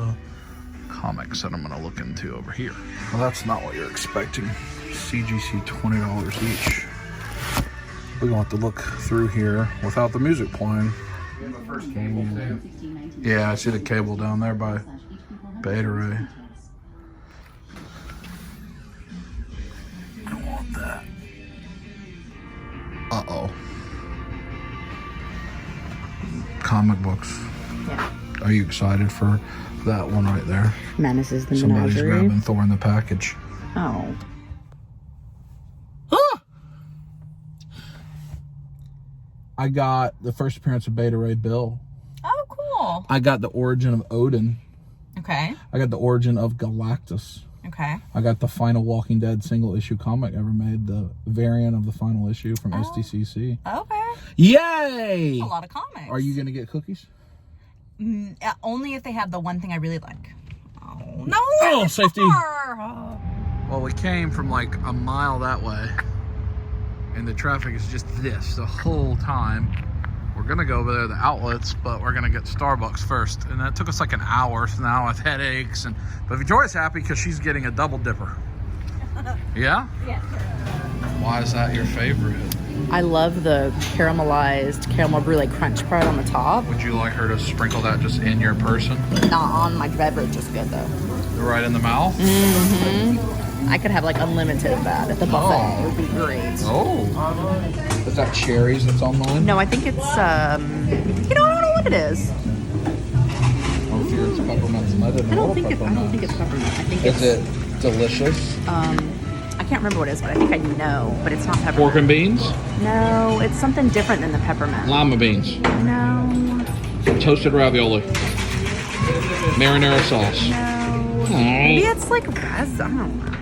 [SPEAKER 1] comics that I'm gonna look into over here. Well, that's not what you're expecting. CGC $20 each. We're gonna have to look through here without the music playing. Yeah, I see the cable down there by Beta Ray. I don't want that. Uh-oh. Comic books.
[SPEAKER 2] Yeah.
[SPEAKER 1] Are you excited for that one right there?
[SPEAKER 2] Menace is the
[SPEAKER 1] Somebody's
[SPEAKER 2] menagerie.
[SPEAKER 1] grabbing Thor in the package.
[SPEAKER 2] Oh.
[SPEAKER 1] I got the first appearance of Beta Ray Bill.
[SPEAKER 2] Oh, cool.
[SPEAKER 1] I got the origin of Odin.
[SPEAKER 2] Okay.
[SPEAKER 1] I got the origin of Galactus.
[SPEAKER 2] Okay.
[SPEAKER 1] I got the final Walking Dead single issue comic ever made, the variant of the final issue from SDCC.
[SPEAKER 2] Okay.
[SPEAKER 1] Yay!
[SPEAKER 2] A lot of comics.
[SPEAKER 1] Are you going to get cookies?
[SPEAKER 2] Only if they have the one thing I really like. Oh, no!
[SPEAKER 1] Oh, safety.
[SPEAKER 2] Oh.
[SPEAKER 1] Well, we came from like a mile that way, and the traffic is just this the whole time. We're gonna go over there to the outlets, but we're gonna get Starbucks first. And that took us like an hour, so now I have headaches. But Victoria's happy because she's getting a double dipper. Yeah?
[SPEAKER 2] Yeah.
[SPEAKER 1] Why is that your favorite?
[SPEAKER 2] I love the caramelized caramel brulee crunch part on the top.
[SPEAKER 1] Would you like her to sprinkle that just in your person?
[SPEAKER 2] Not on my beverage is good though.
[SPEAKER 1] Right in the mouth?
[SPEAKER 2] Mm-hmm. I could have like unlimited of that at the buffet.
[SPEAKER 1] Oh.
[SPEAKER 2] It would be great.
[SPEAKER 1] Oh. Is that cherries that's on mine?
[SPEAKER 2] No, I think it's I don't know what it is.
[SPEAKER 1] Oh, dear, it's peppermint. I
[SPEAKER 2] don't think it's peppermint. I think
[SPEAKER 1] Is it delicious?
[SPEAKER 2] I can't remember what it is, but I think I know. But it's not peppermint.
[SPEAKER 1] Pork and beans?
[SPEAKER 2] No, it's something different than the peppermint.
[SPEAKER 1] Lima beans.
[SPEAKER 2] No.
[SPEAKER 1] Toasted ravioli. Marinara sauce.
[SPEAKER 2] No. Maybe it's like I don't know.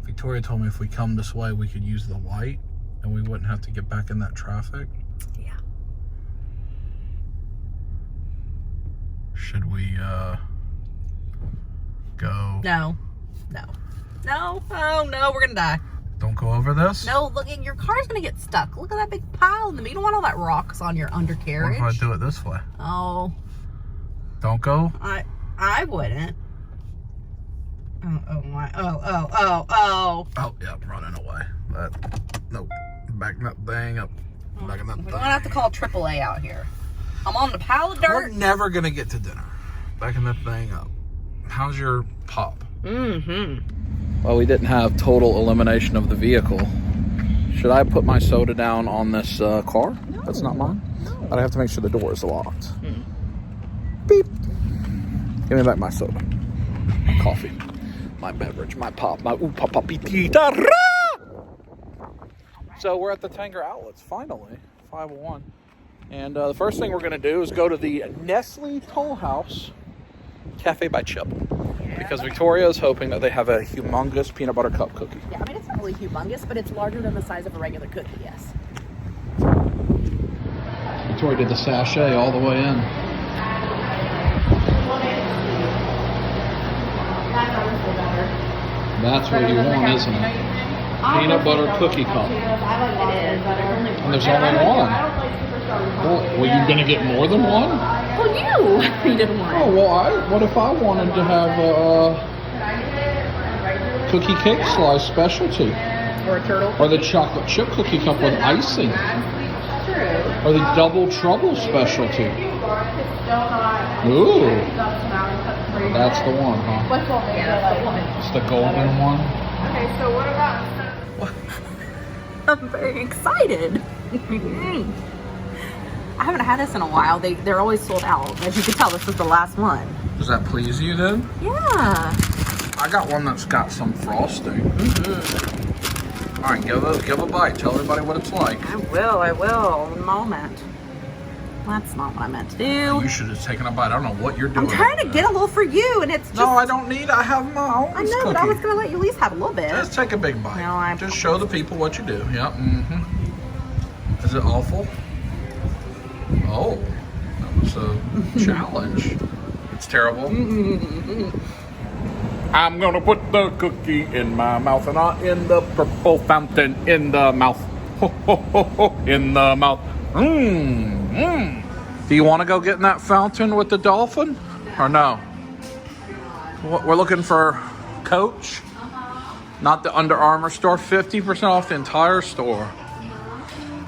[SPEAKER 1] Victoria told me if we come this way, we could use the light and we wouldn't have to get back in that traffic.
[SPEAKER 2] Yeah.
[SPEAKER 1] Should we go?
[SPEAKER 2] No. Oh no, we're gonna die.
[SPEAKER 1] Don't go over this?
[SPEAKER 2] No, look, your car's gonna get stuck. Look at that big pile in the middle. You don't want all that rocks on your undercarriage.
[SPEAKER 1] What if I do it this way?
[SPEAKER 2] Oh.
[SPEAKER 1] Don't go?
[SPEAKER 2] I wouldn't. Oh,
[SPEAKER 1] Oh, yeah, I'm running away. Nope. Backing that thing up. Backing that
[SPEAKER 2] we
[SPEAKER 1] thing.
[SPEAKER 2] don't have to call AAA out here. I'm on the pile of
[SPEAKER 1] We're
[SPEAKER 2] dirt.
[SPEAKER 1] never gonna get to dinner. Backing that thing up. How's your pop? Well, we didn't have total elimination of the vehicle. Should I put my soda down on this car? No. That's not mine? No. But I have to make sure the door is locked. Beep. Give me back my soda. My coffee. My beverage. My pop. My papa. So we're at the Tanger Outlets, finally. 501. And the first thing we're going to do is go to the Nestle Toll House Cafe by Chip. Because Victoria is hoping that they have a humongous peanut butter cup cookie.
[SPEAKER 2] Yeah, I mean, it's not really humongous, but it's larger than the size of a regular cookie, yes.
[SPEAKER 1] Victoria did the sachet all the way in. That's what you want, isn't it? Peanut butter cookie cup. And there's only one. Well, were you going to get more than one?
[SPEAKER 2] Well, you didn't want it.
[SPEAKER 1] Oh, well, what if I wanted to have a cookie cake slice specialty?
[SPEAKER 2] Or a turtle.
[SPEAKER 1] Or the chocolate chip cookie cup with icing?
[SPEAKER 2] True.
[SPEAKER 1] Or the double trouble specialty? Ooh. That's the one, huh?
[SPEAKER 4] What's all the
[SPEAKER 1] It's the golden one.
[SPEAKER 4] Okay, so what about
[SPEAKER 2] I'm very excited. I haven't had this in a while. They're always sold out. As you can tell, this is the last one.
[SPEAKER 1] Does that please you then?
[SPEAKER 2] Yeah.
[SPEAKER 1] I got one that's got some frosting. All right, give a bite. Tell everybody what it's like.
[SPEAKER 2] I will. In a moment. That's not what I meant to do.
[SPEAKER 1] You should have taken a bite. I don't know what you're doing.
[SPEAKER 2] I'm trying to get a little for you, and it's just...
[SPEAKER 1] No, I don't need. I have my own
[SPEAKER 2] I know,
[SPEAKER 1] cookie.
[SPEAKER 2] but I was going to let you at least have a little bit.
[SPEAKER 1] Just take a big bite.
[SPEAKER 2] No,
[SPEAKER 1] Just show the people what you do. Yeah. Is it awful? Oh, that was a challenge. It's terrible. I'm gonna put the cookie in my mouth and not in the purple fountain in the mouth. Ho, ho, ho, ho, in the mouth. Do you want to go get in that fountain with the dolphin or no? We're looking for Coach, not the Under Armour store. 50% off the entire store.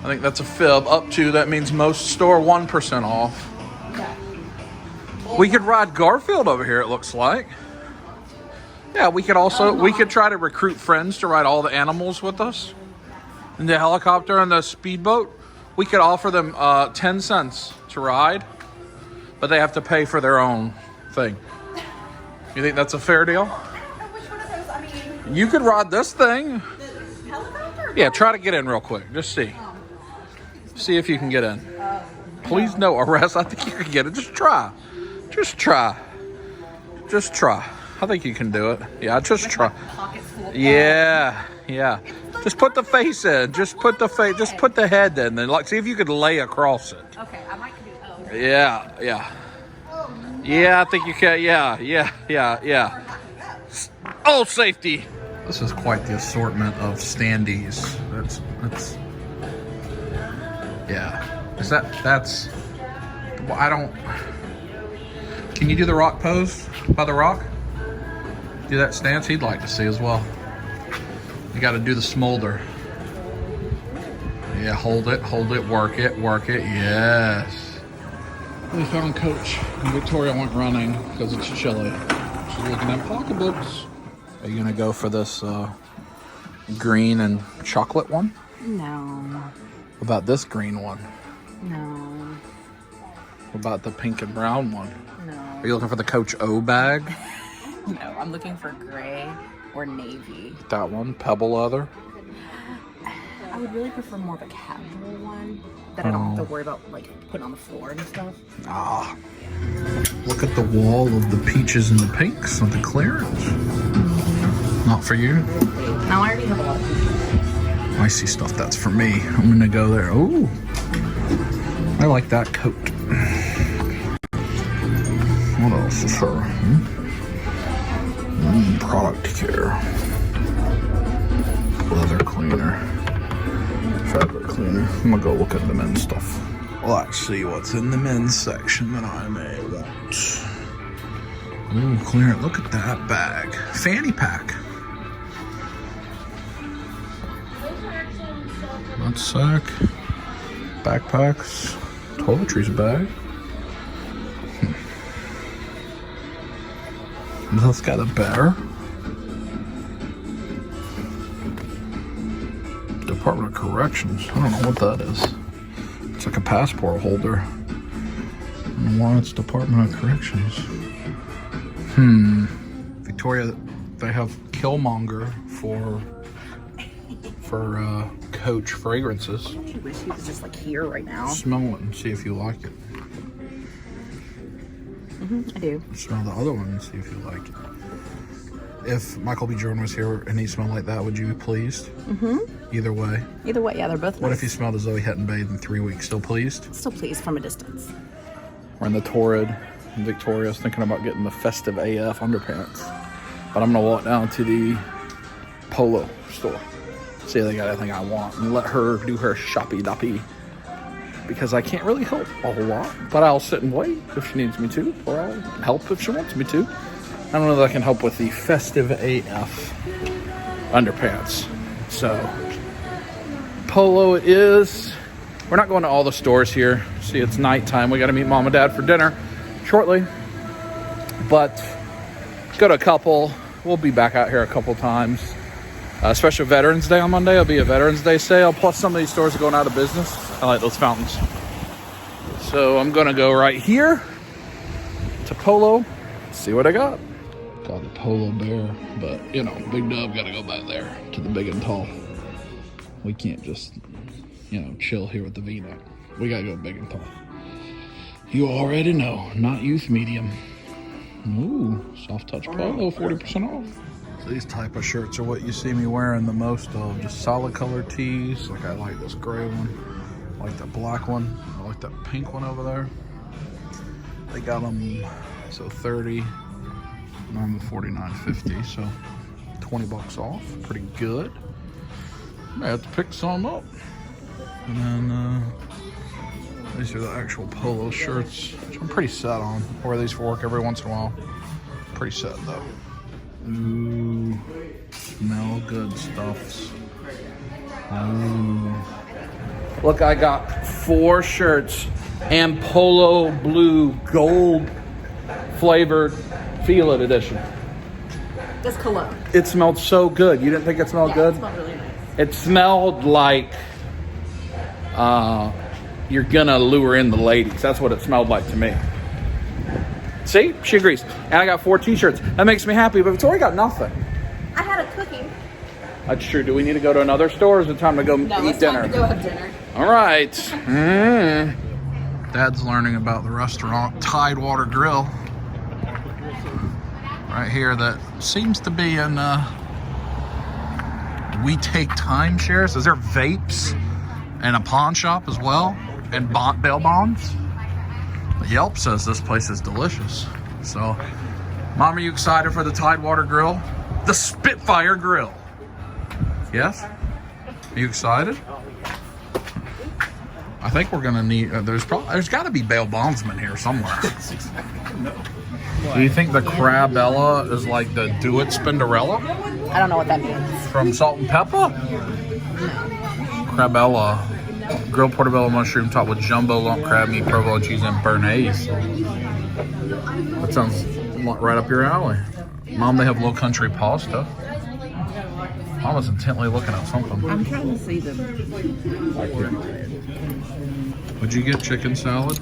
[SPEAKER 1] I think that's a fib. Up to, that means most store 1% off. We could ride Garfield over here, it looks like. Yeah, we could try to recruit friends to ride all the animals with us. In the helicopter and the speedboat. We could offer them 10 cents to ride, but they have to pay for their own thing. You think that's a fair deal?
[SPEAKER 2] Which one of those? I mean,
[SPEAKER 1] You could ride this thing.
[SPEAKER 2] the helicopter?
[SPEAKER 1] Yeah, try to get in real quick. Just see. See if you can get in. Please no arrest. I think you can get it. Just try. Just try. Just try. I think you can do it. Yeah, just try.
[SPEAKER 2] Pockets full of
[SPEAKER 1] Yeah. Just put the face in. Just put the face. Just put the head in. Then, like, see if you could lay across it.
[SPEAKER 2] Okay, I might do.
[SPEAKER 1] Yeah. Yeah, I think you can. Yeah. Oh, safety. This is quite the assortment of standees. That's. Yeah. That's. I don't. Can you do the rock pose by the rock? Do that stance he'd like to see as well. You got to do the smolder. Yeah, hold it, work it. Yes. We found Coach, and Victoria went running because it's chilly. She's looking at pocketbooks. Are you gonna go for this green and chocolate one?
[SPEAKER 2] No.
[SPEAKER 1] What about this green one?
[SPEAKER 2] No.
[SPEAKER 1] What about the pink and brown one?
[SPEAKER 2] No.
[SPEAKER 1] Are you looking for the Coach O bag?
[SPEAKER 2] No, I'm looking for gray or navy.
[SPEAKER 1] That one, pebble leather.
[SPEAKER 2] I would really prefer more of a casual one that I don't have to worry about like putting on the floor and stuff.
[SPEAKER 1] Ah, look at the wall of the peaches and the pinks on the clearance. Not for you.
[SPEAKER 2] Now I already have a lot of peaches.
[SPEAKER 1] I see stuff that's for me. I'm gonna go there. Oh, I like that coat. What else is her? Product care. Leather cleaner. Fabric cleaner. I'm gonna go look at the men's stuff. Let's see what's in the men's section that I may want. Ooh, clearance. Look at that bag. Fanny pack. Nut sack. Backpacks. Toiletries bag. That's got a bear. Department of Corrections. I don't know what that is. It's like a passport holder. I don't know why it's Department of Corrections. Victoria, they have Killmonger for Coach fragrances.
[SPEAKER 2] I wish he was just like here right now.
[SPEAKER 1] Smell it and see if you like it.
[SPEAKER 2] I do.
[SPEAKER 1] Smell the other one and see if you like it. If Michael B. Jordan was here and he smelled like that, would you be pleased? Either way.
[SPEAKER 2] Either way, yeah, they're both
[SPEAKER 1] What
[SPEAKER 2] nice.
[SPEAKER 1] if he smelled as though he hadn't bathed in 3 weeks? Still pleased?
[SPEAKER 2] Still pleased from a distance.
[SPEAKER 1] We're in the Torrid. Victoria's thinking about getting the festive AF underpants. But I'm gonna walk down to the Polo store. See if they got anything I want. And let her do her shoppy-doppy. Because I can't really help a whole lot. But I'll sit and wait if she needs me to. Or I'll help if she wants me to. I don't know that I can help with the festive AF underpants. So, Polo it is. We're not going to all the stores here. See, it's nighttime. We got to meet mom and dad for dinner shortly. But go to a couple. We'll be back out here a couple times. Especially Veterans Day on Monday. It'll be a Veterans Day sale. Plus, some of these stores are going out of business. I like those fountains. So I'm going to go right here to Polo. See what I got. Got the Polo Bear. But, you know, Big Dub got to go back there to the big and tall. We can't just, you know, chill here with the V-neck. We got to go big and tall. You already know. Not youth medium. Ooh, soft touch Polo, 40% off. These type of shirts are what you see me wearing the most of. Just solid color tees. Like I like this gray one. I like that black one. I like that pink one over there. They got them, so 30, normal $49.50, so 20 bucks off. Pretty good. I have to pick some up. And then these are the actual Polo shirts, which I'm pretty set on. I wear these for work every once in a while. Pretty set though. Ooh, smell good stuffs. Ooh. Look, I got 4 shirts and Polo Blue Gold flavored Feel It edition.
[SPEAKER 2] This cologne.
[SPEAKER 1] It smelled so good. You didn't think it smelled good?
[SPEAKER 2] It smelled really nice.
[SPEAKER 1] It smelled like you're gonna lure in the ladies. That's what it smelled like to me. See, she agrees. And I got 4 t-shirts. That makes me happy, but Victoria got nothing.
[SPEAKER 2] I had a cookie.
[SPEAKER 1] That's true. Do we need to go to another store or is it time to go eat dinner?
[SPEAKER 2] Time to go have dinner.
[SPEAKER 1] All right. Dad's learning about the restaurant Tidewater Grill. Right here that seems to be in We Take Timeshares. Is there vapes and a pawn shop as well? And bail bonds? Yelp says this place is delicious. So, Mom, are you excited for the Tidewater Grill? The Spitfire Grill. Yes? Are you excited? I think we're gonna need. There's got to be bail bondsmen here somewhere. Do you think the Crabella is like the Do It Spinderella
[SPEAKER 2] I don't know what that means.
[SPEAKER 1] from Salt and Pepper? Crabella, grilled portobello mushroom topped with jumbo lump crab meat, provolone cheese, and béarnaise. That sounds right up your alley. Mom, they have low country pasta. Mom was intently looking at something.
[SPEAKER 2] I'm trying to see them.
[SPEAKER 1] Would you get chicken salad?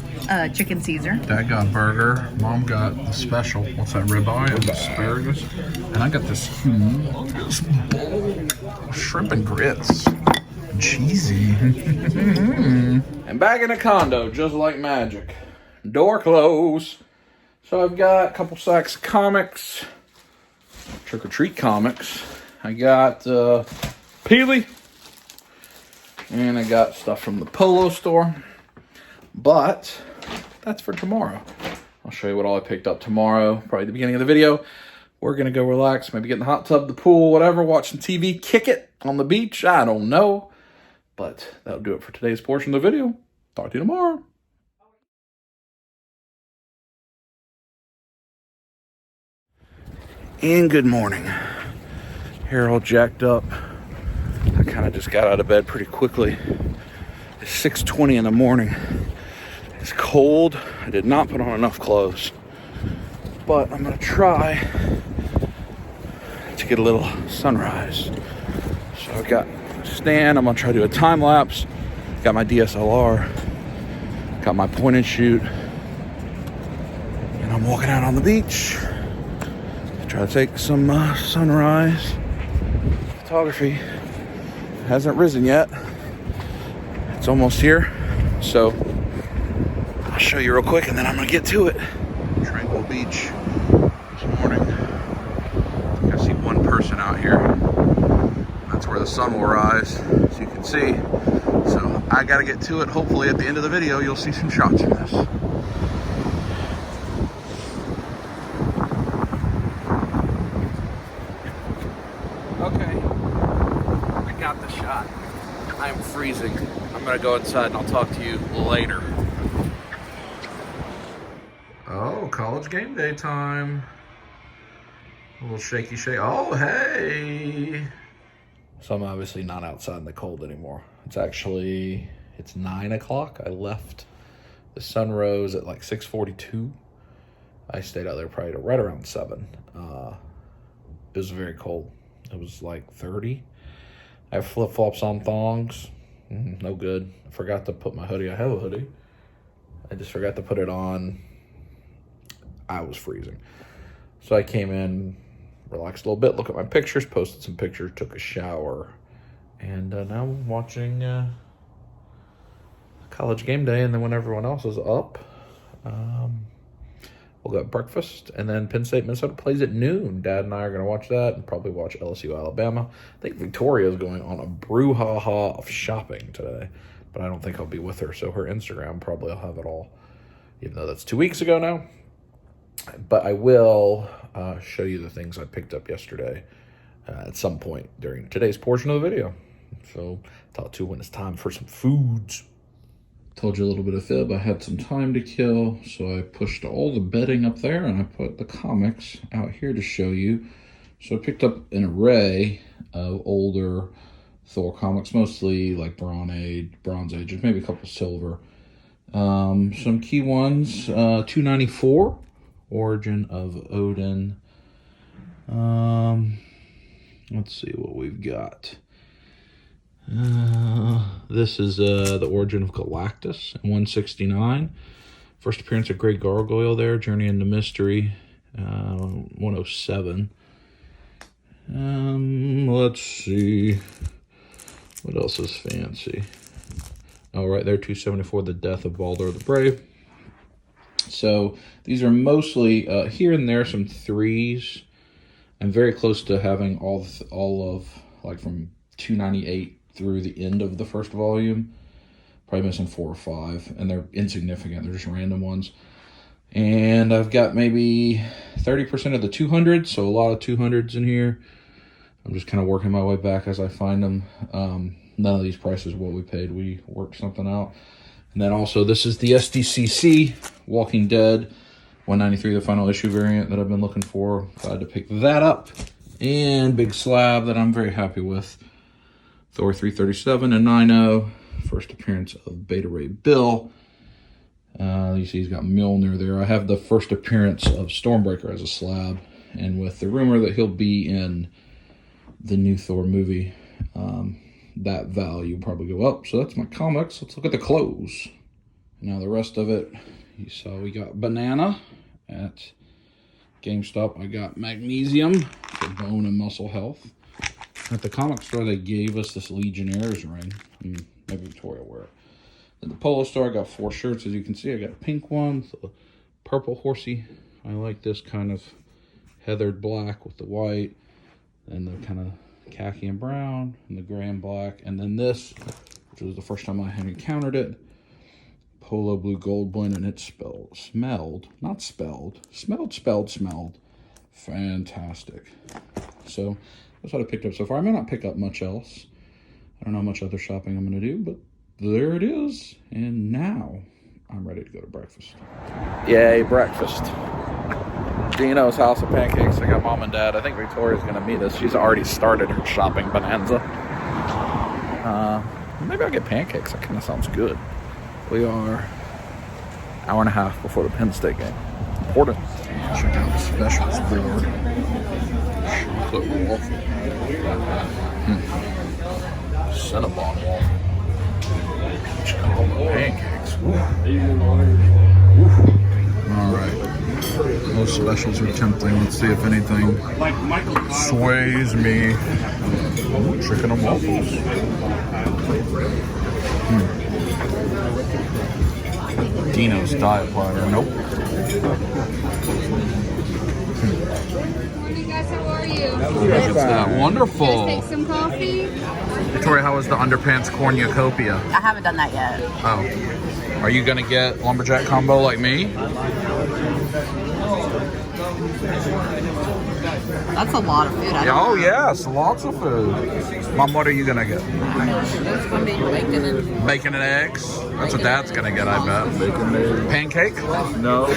[SPEAKER 2] Chicken Caesar.
[SPEAKER 1] Dad got burger. Mom got the special. What's that, ribeye and asparagus? And I got this humongous bowl of shrimp and grits. Cheesy. And back in the condo, just like magic. Door closed. So I've got a couple sacks of comics. Trick or treat comics. I got Peely. And I got stuff from the Polo store. But that's for tomorrow. I'll show you what all I picked up tomorrow. Probably the beginning of the video. We're going to go relax. Maybe get in the hot tub, the pool, whatever. Watch some TV. Kick it on the beach. I don't know. But that'll do it for today's portion of the video. Talk to you tomorrow. And good morning. Hair all jacked up. I kind of just got out of bed pretty quickly. It's 6:20 in the morning. It's cold. I did not put on enough clothes. But I'm going to try to get a little sunrise. So I've got a stand. I'm going to try to do a time lapse. Got my DSLR. Got my point and shoot. And I'm walking out on the beach. Try to take some sunrise photography. It hasn't risen yet. It's almost here. So I'll show you real quick and then I'm going to get to it. Tranquil Beach this morning. I think I see one person out here. That's where the sun will rise, as you can see. So I got to get to it. Hopefully at the end of the video, you'll see some shots of this. Okay, I got the shot. I'm freezing. I'm gonna go inside and I'll talk to you later. Oh, college game day time. A little shaky shake. Oh, hey. So I'm obviously not outside in the cold anymore. It's 9 o'clock. I left. The sun rose at like 6:42. I stayed out there probably right around 7. It was very cold. It was like 30. I have flip-flops on, thongs. No good. I forgot to put my hoodie. I have a hoodie. I just forgot to put it on. I was freezing. So I came in, relaxed a little bit, looked at my pictures, posted some pictures, took a shower. And now I'm watching college game day. And then when everyone else is up, we'll go breakfast, and then Penn State, Minnesota plays at noon. Dad and I are going to watch that and probably watch LSU, Alabama. I think Victoria's going on a brouhaha of shopping today, but I don't think I'll be with her. So her Instagram, probably I'll have it all, even though that's 2 weeks ago now. But I will show you the things I picked up yesterday at some point during today's portion of the video. So talk to you when it's time for some foods. Told you a little bit of fib. I had some time to kill, so I pushed all the bedding up there and I put the comics out here to show you. So I picked up an array of older Thor comics, mostly like Bronze Age, maybe a couple silver. Some key ones, 294, Origin of Odin. Let's see what we've got. This is the Origin of Galactus, 169. First appearance of Great Gargoyle there, Journey into Mystery, 107. Let's see. What else is fancy? Oh, right there, 274, The Death of Baldur the Brave. So these are mostly, here and there, some 3s. I'm very close to having all of, like from 298 through the end of the first volume. Probably missing 4 or 5, and they're insignificant. They're just random ones. And I've got maybe 30% of the 200s, so a lot of 200s in here. I'm just kind of working my way back as I find them. None of these prices are what we paid. We worked something out. And then also, this is the SDCC Walking Dead 193, the final issue variant that I've been looking for. Glad to pick that up. And big slab that I'm very happy with. Thor 337 and 90. First appearance of Beta Ray Bill. You see he's got Mjolnir there. I have the first appearance of Stormbreaker as a slab. and with the rumor that he'll be in the new Thor movie, that value will probably go up. So that's my comics. Let's look at the clothes. Now the rest of it, you saw we got banana at GameStop. I got magnesium for bone and muscle health. At the comic store, they gave us this Legionnaires ring. Maybe Victoria will wear it. At the Polo store, I got 4 shirts. As you can see, I got a pink one, the purple horsey. I like this kind of heathered black with the white, and the kind of khaki and brown, and the gray and black. And then this, which was the first time I had encountered it, polo blue gold blend, and it smelled fantastic. So that's what I picked up so far. I may not pick up much else. I don't know how much other shopping I'm going to do, but there it is. And now I'm ready to go to breakfast. Yay, breakfast. Dino's House of Pancakes. I got mom and dad. I think Victoria's going to meet us. She's already started her shopping bonanza. Maybe I'll get pancakes. That kind of sounds good. We are an hour and a half before the Penn State game. Important. Check out the specials board. Chocolate waffle. Cinnabon waffle. Chocolate pancakes. Alright. Most specials are tempting. Let's see if anything sways me. Ooh, chicken and waffles. Dino's diet platter. Nope.
[SPEAKER 5] Morning, guys. How are you?
[SPEAKER 1] Look at that. Wonderful.
[SPEAKER 5] Take some coffee.
[SPEAKER 1] Victoria, how was the underpants cornucopia?
[SPEAKER 2] I haven't done that yet.
[SPEAKER 1] Oh. Are you going to get lumberjack combo like me?
[SPEAKER 2] That's a lot of food.
[SPEAKER 1] Oh, yes. Lots of food. Mom, what are you going to get?
[SPEAKER 2] It's going to be bacon and...
[SPEAKER 1] Bacon and eggs? That's what Dad's going to get, I bet. Pancake?
[SPEAKER 3] No.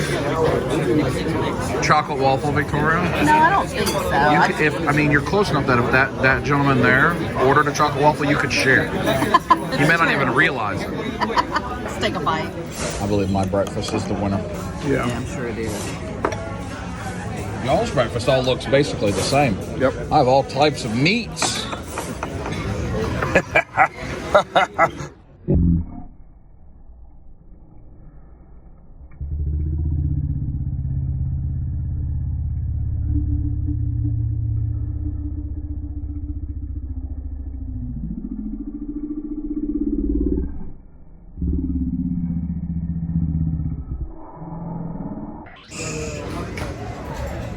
[SPEAKER 1] Chocolate waffle, Victoria?
[SPEAKER 2] No, I don't think so.
[SPEAKER 1] You're close enough that if that gentleman there ordered a chocolate waffle, you could share. You may not even realize it.
[SPEAKER 2] Let's take a bite.
[SPEAKER 1] I believe my breakfast is the winner.
[SPEAKER 2] Yeah, I'm sure it is.
[SPEAKER 1] Y'all's breakfast all looks basically the same.
[SPEAKER 3] Yep.
[SPEAKER 1] I have all types of meats.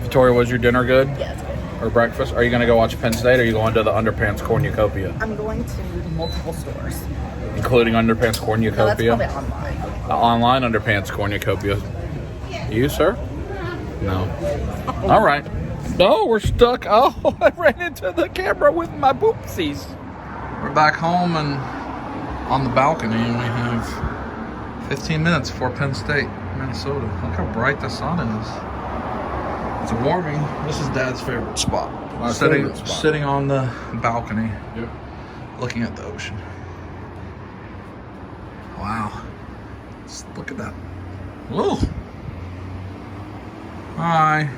[SPEAKER 1] Victoria, was your dinner good?
[SPEAKER 2] Yes.
[SPEAKER 1] Or breakfast? Are you going to go watch Penn State, or are you going to the Underpants Cornucopia?
[SPEAKER 2] I'm going to multiple stores.
[SPEAKER 1] Including Underpants Cornucopia?
[SPEAKER 2] No, that's probably online.
[SPEAKER 1] Online Underpants Cornucopia. You, sir? No. All right. No, we're stuck. Oh, I ran into the camera with my boopsies. We're back home and on the balcony, and we have 15 minutes before Penn State, Minnesota. Look how bright the sun is. It's warming. This is Dad's favorite spot. Sitting on the balcony, looking at the ocean. Wow. Just look at that. Whoa. Hi.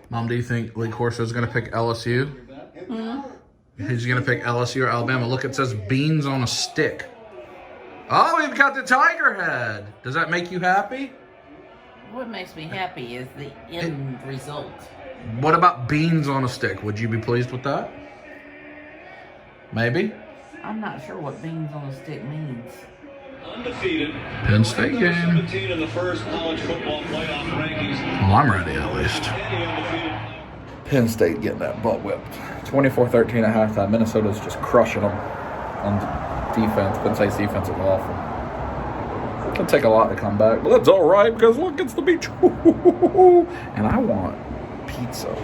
[SPEAKER 1] Mom, do you think Lee Corso is going to pick LSU? He's going to pick LSU or Alabama. Look, it says beans on a stick. Oh, we've got the tiger head. Does that make you happy?
[SPEAKER 6] What makes me happy is the end result.
[SPEAKER 1] What about beans on a stick? Would you be pleased with that? Maybe?
[SPEAKER 6] I'm not sure what beans on a stick means.
[SPEAKER 7] Undefeated.
[SPEAKER 1] Penn State game.
[SPEAKER 7] 17 in the first college football playoff rankings.
[SPEAKER 1] Well, I'm ready at least. Penn State getting that butt whipped. 24-13 at halftime. Minnesota's just crushing them on defense. Penn State's defense is awful. It'll take a lot to come back, but that's all right because look, it's the beach. And I want pizza.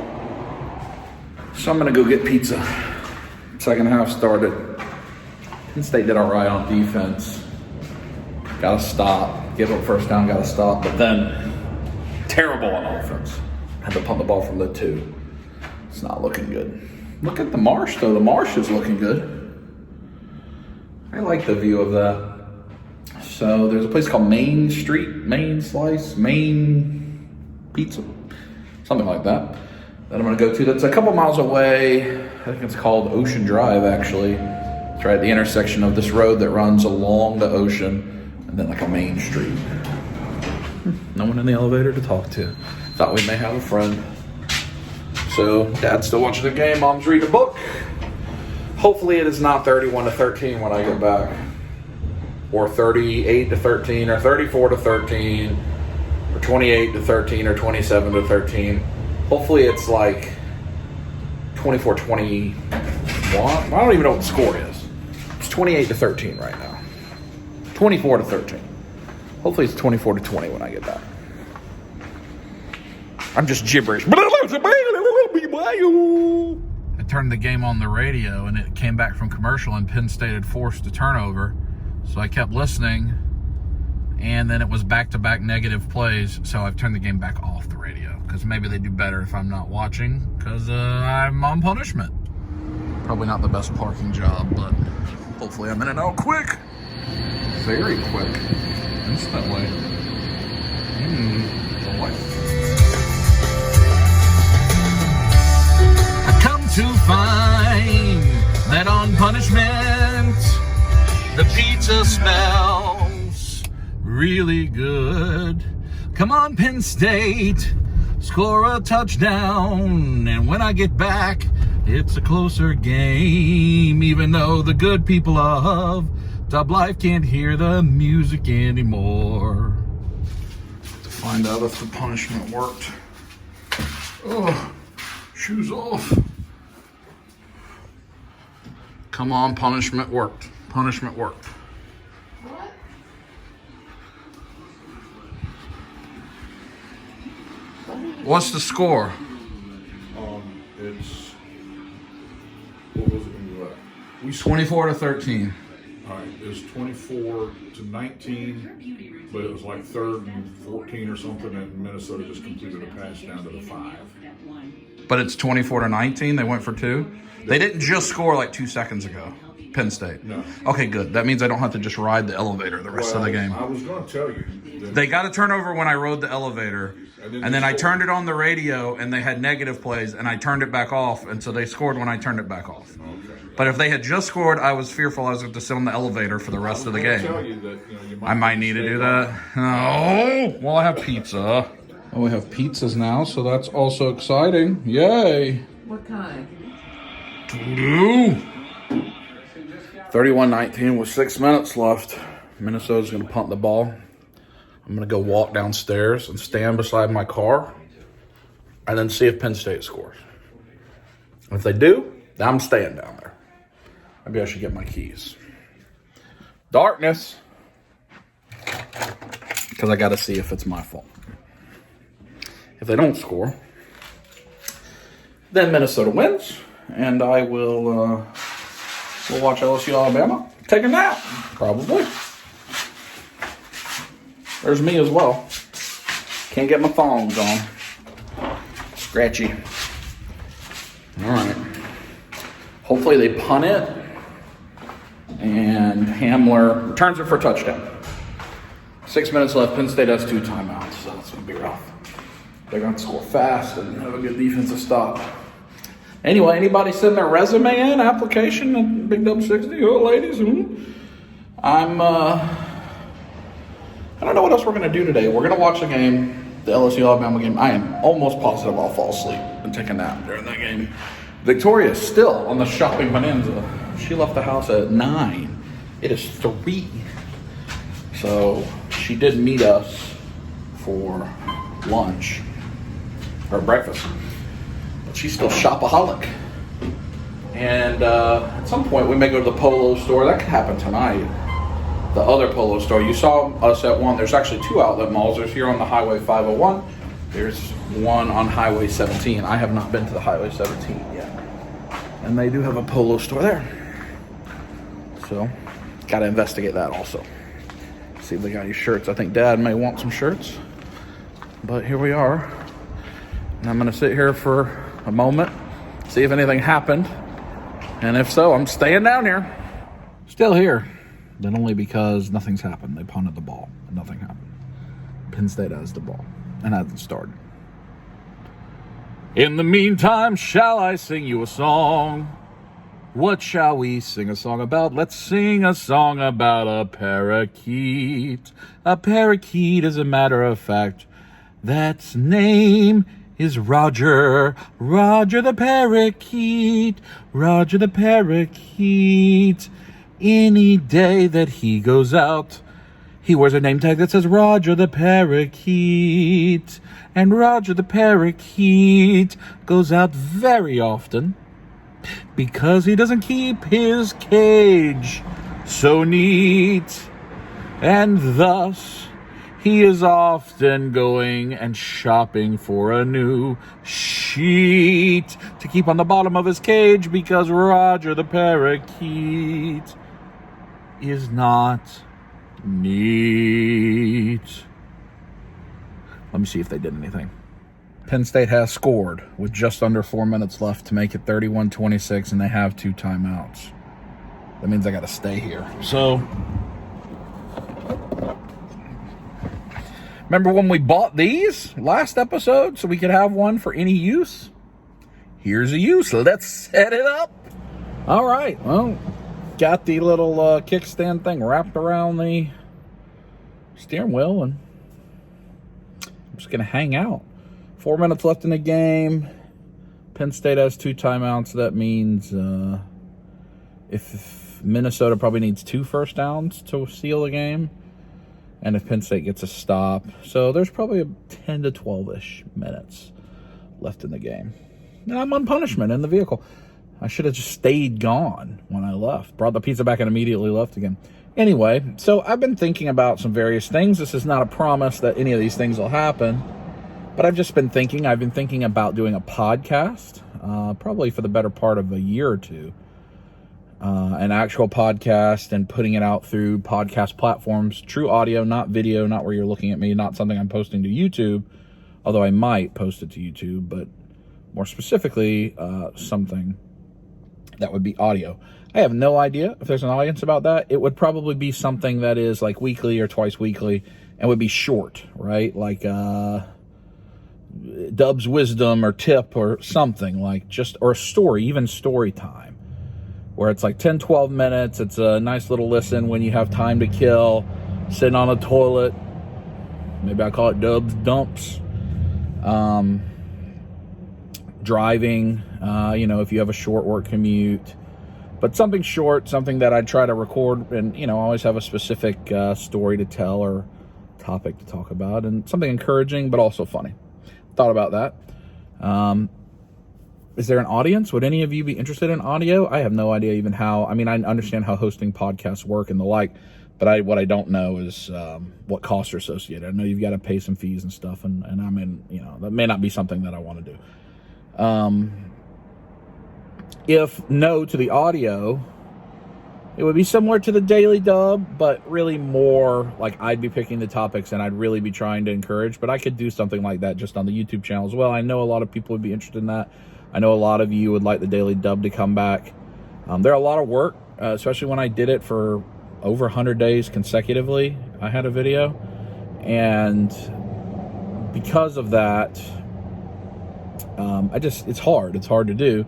[SPEAKER 1] So I'm going to go get pizza. Second half started. Penn State did all right on defense. Got to stop. Give up first down, got to stop. But then, terrible on offense. Had to punt the ball from the 2. It's not looking good. Look at the marsh, though. The marsh is looking good. I like the view of that. So there's a place called Main Street, Main Slice, Main Pizza, something like that. that I'm gonna go to that's a couple miles away. I think it's called Ocean Drive, actually. It's right at the intersection of this road that runs along the ocean and then like a main street. No one in the elevator to talk to. Thought we may have a friend. So Dad's still watching the game, Mom's reading a book. Hopefully it is not 31-13 when I get back. Or 38-13, or 34-13, or 28-13, or 27-13. Hopefully it's like 24-21. I don't even know what the score is. It's 28-13 right now. 24-13. Hopefully it's 24-20 when I get back. I'm just gibberish. I turned the game on the radio and it came back from commercial and Penn State had forced a turnover. So I kept listening and then it was back-to-back negative plays. So I've turned the game back off the radio because maybe they do better if I'm not watching because I'm on punishment. Probably not the best parking job, but hopefully I'm in and out quick. Very quick. Instantly. I come to find that on punishment, the pizza smells really good. Come on, Penn State, score a touchdown. And when I get back, it's a closer game. Even though the good people of Dub Life can't hear the music anymore. To find out if the punishment worked. Oh, shoes off. Come on, punishment worked. Punishment worked.
[SPEAKER 5] What?
[SPEAKER 1] What's the score?
[SPEAKER 3] It's, what was it when you left? We
[SPEAKER 1] 24-13.
[SPEAKER 3] All right, it was 24-19, but it was like 3rd and 14 or something, and Minnesota just completed a pass down to the 5.
[SPEAKER 1] But it's 24-19. They went for 2. They didn't just score like 2 seconds ago. Penn State.
[SPEAKER 3] No.
[SPEAKER 1] Okay, good. That means I don't have to just ride the elevator the rest of the game.
[SPEAKER 3] I was going to tell you.
[SPEAKER 1] They got a turnover when I rode the elevator, and then I turned it on the radio, and they had negative plays, and I turned it back off, and so they scored when I turned it back off.
[SPEAKER 3] Okay.
[SPEAKER 1] But if they had just scored, I was fearful I was going to sit on the elevator for the rest of the game.
[SPEAKER 3] Tell you that, you
[SPEAKER 1] I might need to do that. Oh, well, I have pizza. Oh, we have pizzas now, so that's also exciting. Yay.
[SPEAKER 6] What kind?
[SPEAKER 1] 31-19 with 6 minutes left. Minnesota's going to punt the ball. I'm going to go walk downstairs and stand beside my car and then see if Penn State scores. If they do, then I'm staying down there. Maybe I should get my keys. Darkness. Because I got to see if it's my fault. If they don't score, then Minnesota wins, and I will we'll watch LSU Alabama. Take a nap, probably. There's me as well. Can't get my thongs on. Scratchy. All right. Hopefully they punt it, and Hamler returns it for a touchdown. 6 minutes left. Penn State has 2 timeouts, so it's going to be rough. They're going to score fast and have a good defensive stop. Anyway, anybody send their resume in, application at Big Dub 60? Oh, ladies. I don't know what else we're going to do today. We're going to watch the game, the LSU Alabama game. I am almost positive I'll fall asleep and take a nap during that game. Victoria's still on the shopping bonanza. She left the house at 9. It is 3. So she did meet us for lunch or breakfast, but she's still shopaholic. And at some point we may go to the Polo store. That could happen tonight. The other Polo store. You saw us at one. There's actually 2 outlet malls. There's here on the Highway 501. There's one on Highway 17. I have not been to the Highway 17 yet. And they do have a Polo store there. So, got to investigate that also. See if they got any shirts. I think Dad may want some shirts. But here we are. And I'm going to sit here for a moment, see if anything happened. And if so, I'm staying down here. Still here. Then only because nothing's happened. They punted the ball and nothing happened. Penn State has the ball and hasn't started. In the meantime, shall I sing you a song? What shall we sing a song about? Let's sing a song about a parakeet. A parakeet, as a matter of fact, that's name is Roger. Roger the parakeet. Roger the parakeet. Any day that he goes out, he wears a name tag that says Roger the parakeet. And Roger the parakeet goes out very often because he doesn't keep his cage so neat. And thus, he is often going and shopping for a new sheet to keep on the bottom of his cage because Roger the parakeet is not neat. Let me see if they did anything. Penn State has scored with just under 4 minutes left to make it 31-26, and they have 2 timeouts. That means I got to stay here. So, remember when we bought these last episode so we could have one for any use? Here's a use. Let's set it up. All right. Well, got the little kickstand thing wrapped around the steering wheel, and I'm just going to hang out. 4 minutes left in the game. Penn State has 2 timeouts. That means if Minnesota probably needs 2 first downs to seal the game, and if Penn State gets a stop. So there's probably 10 to 12-ish minutes left in the game. And I'm on punishment in the vehicle. I should have just stayed gone when I left. Brought the pizza back and immediately left again. Anyway, so I've been thinking about some various things. This is not a promise that any of these things will happen. But I've just been thinking. I've been thinking about doing a podcast, probably for the better part of a year or two. An actual podcast and putting it out through podcast platforms. True audio, not video, not where you're looking at me, not something I'm posting to YouTube. Although I might post it to YouTube, but more specifically, something that would be audio. I have no idea if there's an audience about that. It would probably be something that is like weekly or twice weekly and would be short, right? Like, Dub's wisdom or tip or something like just, or a story, even story time, where it's like 10, 12 minutes. It's a nice little listen when you have time to kill, sitting on a toilet. Maybe I call it Dub's Dumps. Driving, if you have a short work commute, but something short, something that I try to record and, always have a specific story to tell or topic to talk about, and something encouraging, but also funny. Thought about that. Is there an audience? Would any of you be interested in audio? I have no idea even how. I mean, I understand how hosting podcasts work and the like, but what I don't know is what costs are associated. I know you've got to pay some fees and stuff, and I mean, that may not be something that I want to do. If no to the audio, it would be similar to the Daily Dub, but really more like I'd be picking the topics and I'd really be trying to encourage. But I could do something like that just on the YouTube channel as well. I know a lot of people would be interested in that. I know a lot of you would like the Daily Dub to come back. They're a lot of work, especially when I did it for over 100 days consecutively. I had a video. And because of that, it's hard. It's hard to do.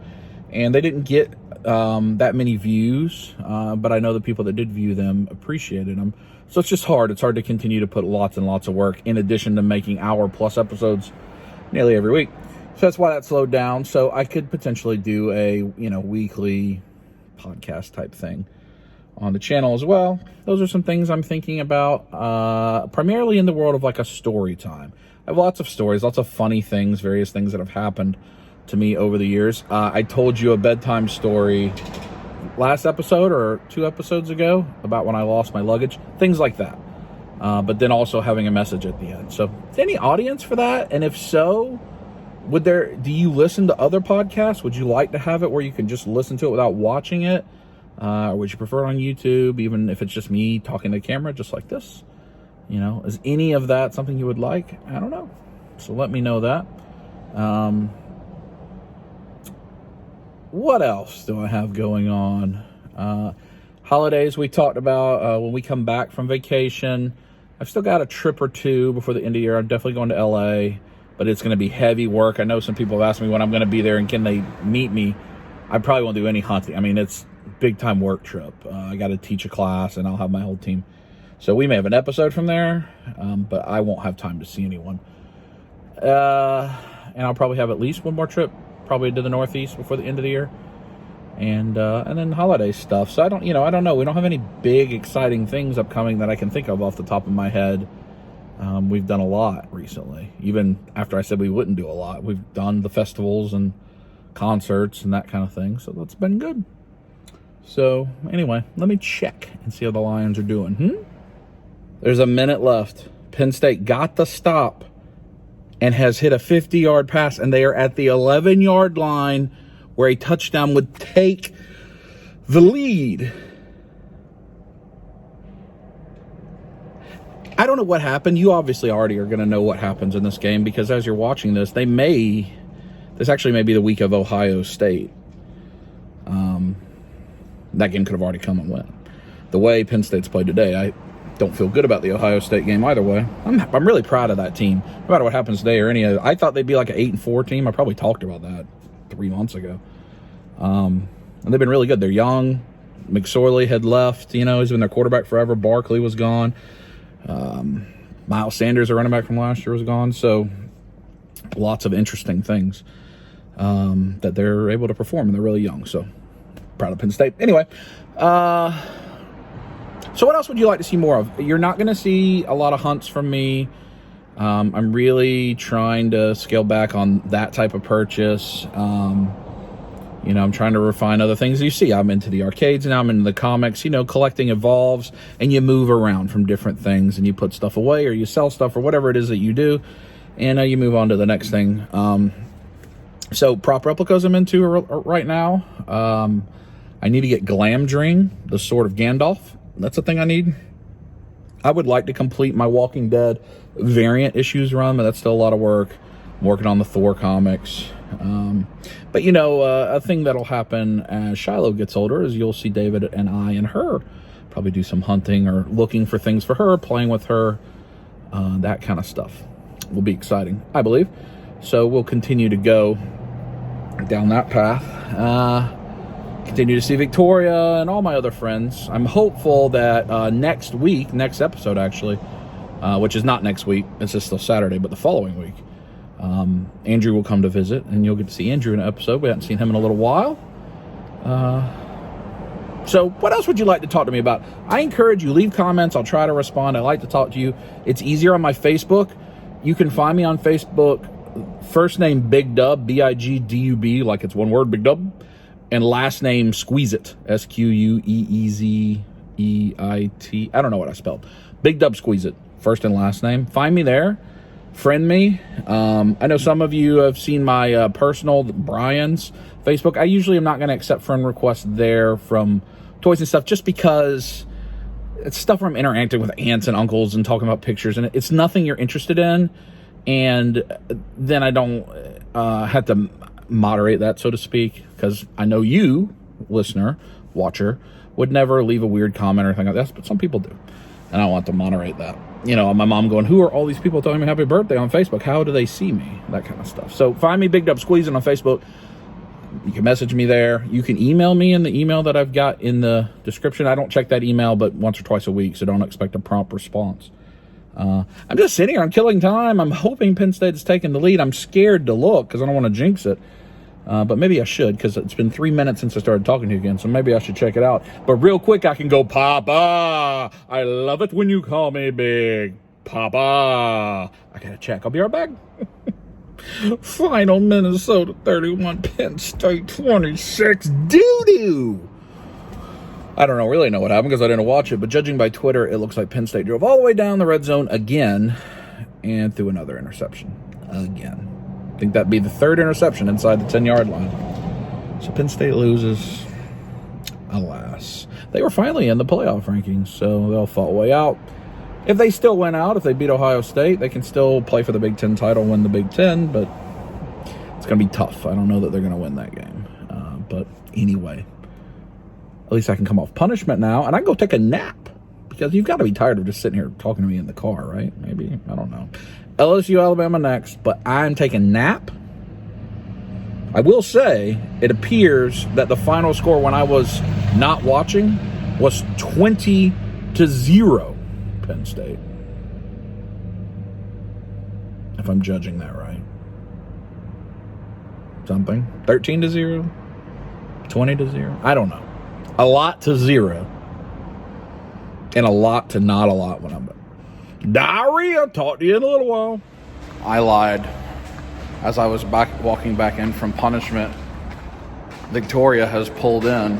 [SPEAKER 1] And they didn't get that many views, but I know the people that did view them appreciated them. So it's just hard. It's hard to continue to put lots and lots of work in addition to making hour-plus episodes nearly every week. So that's why that slowed down. So I could potentially do a, weekly podcast type thing on the channel as well. Those are some things I'm thinking about, primarily in the world of like a story time. I have lots of stories, lots of funny things, various things that have happened to me over the years. I told you a bedtime story last episode or 2 episodes ago about when I lost my luggage, things like that. But then also having a message at the end. So, is there any audience for that? And if so, do you listen to other podcasts? Would you like to have it where you can just listen to it without watching it? Or would you prefer it on YouTube, even if it's just me talking to the camera, just like this? Is any of that something you would like? I don't know. So let me know that. What else do I have going on? Holidays we talked about when we come back from vacation. I've still got a trip or two before the end of the year. I'm definitely going to LA. but it's going to be heavy work. I know some people have asked me when I'm going to be there and can they meet me. I probably won't do any hunting. I mean, it's big time work trip. I got to teach a class and I'll have my whole team. So we may have an episode from there, but I won't have time to see anyone. And I'll probably have at least one more trip, probably to the Northeast before the end of the year. And then holiday stuff. So I don't know. We don't have any big exciting things upcoming that I can think of off the top of my head. We've done a lot recently. Even after I said we wouldn't do a lot, we've done the festivals and concerts and that kind of thing. So that's been good. So anyway, let me check and see how the Lions are doing. There's a minute left. Penn State got the stop and has hit a 50-yard pass, and they are at the 11-yard line, where a touchdown would take the lead. I don't know what happened. You obviously already are going to know what happens in this game, because as you're watching this, this actually may be the week of Ohio State. That game could have already come and went. The way Penn State's played today, I don't feel good about the Ohio State game either way. I'm really proud of that team. No matter what happens today or any other. I thought they'd be like an 8-4 team. I probably talked about that 3 months ago. And they've been really good. They're young. McSorley had left. He's been their quarterback forever. Barkley was gone. Miles Sanders, a running back from last year, was gone. So lots of interesting things that they're able to perform, and they're really young. So proud of Penn State. Anyway, so what else would you like to see more of? You're not going to see a lot of hunts from me. I'm really trying to scale back on that type of purchase. I'm trying to refine other things. You see, I'm into the arcades now. I'm into the comics. Collecting evolves, and you move around from different things, and you put stuff away, or you sell stuff, or whatever it is that you do, and you move on to the next thing. So prop replicas I'm into right now. I need to get Glamdring, the Sword of Gandalf. That's a thing I need. I would like to complete my Walking Dead variant issues run, but that's still a lot of work. I'm working on the Thor comics. But a thing that'll happen as Shiloh gets older is you'll see David and I and her probably do some hunting or looking for things for her, playing with her, that kind of stuff. Will be exciting, I believe. So we'll continue to go down that path. Continue to see Victoria and all my other friends. I'm hopeful that next episode actually, which is not next week, it's just still Saturday, but the following week, Andrew will come to visit, and you'll get to see Andrew in an episode. We haven't seen him in a little while. So what else would you like to talk to me about? I encourage you, leave comments. I'll try to respond. I like to talk to you. It's easier on my Facebook. You can find me on Facebook. First name Big Dub, Bigdub, like it's one word, Big Dub. And last name Squeeze It, Squeezeit. I don't know what I spelled. Big Dub Squeeze It, first and last name. Find me there. Friend me. I know some of you have seen my personal, Brian's Facebook. I usually am not going to accept friend requests there from toys and stuff, just because it's stuff where I'm interacting with aunts and uncles and talking about pictures, and it's nothing you're interested in. And then I don't have to moderate that, so to speak, because I know you, listener, watcher, would never leave a weird comment or anything like that, but some people do, and I want to moderate that. My mom going, who are all these people telling me happy birthday on Facebook? How do they see me? That kind of stuff. So find me, Big Dub Squeezing, on Facebook. You can message me there. You can email me in the email that I've got in the description. I don't check that email but once or twice a week, so don't expect a prompt response. I'm just sitting here. I'm killing time. I'm hoping Penn State is taking the lead. I'm scared to look because I don't want to jinx it. But maybe I should, because it's been 3 minutes since I started talking to you again, so maybe I should check it out. But real quick, I can go, Papa, I love it when you call me Big Papa. I gotta check. I'll be right back. Final Minnesota 31, Penn State 26. Doo-doo. I don't really know what happened because I didn't watch it, but judging by Twitter, it looks like Penn State drove all the way down the red zone again and threw another interception again. I think that'd be the third interception inside the 10-yard line. So Penn State loses. Alas. They were finally in the playoff rankings, so they'll fall way out. If they still win out, if they beat Ohio State, they can still play for the Big Ten title, win the Big Ten, but it's going to be tough. I don't know that they're going to win that game. But anyway, at least I can come off punishment now, and I can go take a nap because you've got to be tired of just sitting here talking to me in the car, right? Maybe, I don't know. LSU, Alabama next, but I'm taking a nap. I will say, it appears that the final score when I was not watching was 20-0 Penn State. If I'm judging that right. Something. 13-0? 20-0? I don't know. A lot to 0. And a lot to not a lot when I'm diarrhea. Talk to you in a little while. I lied. As I was walking back in from punishment, Victoria has pulled in,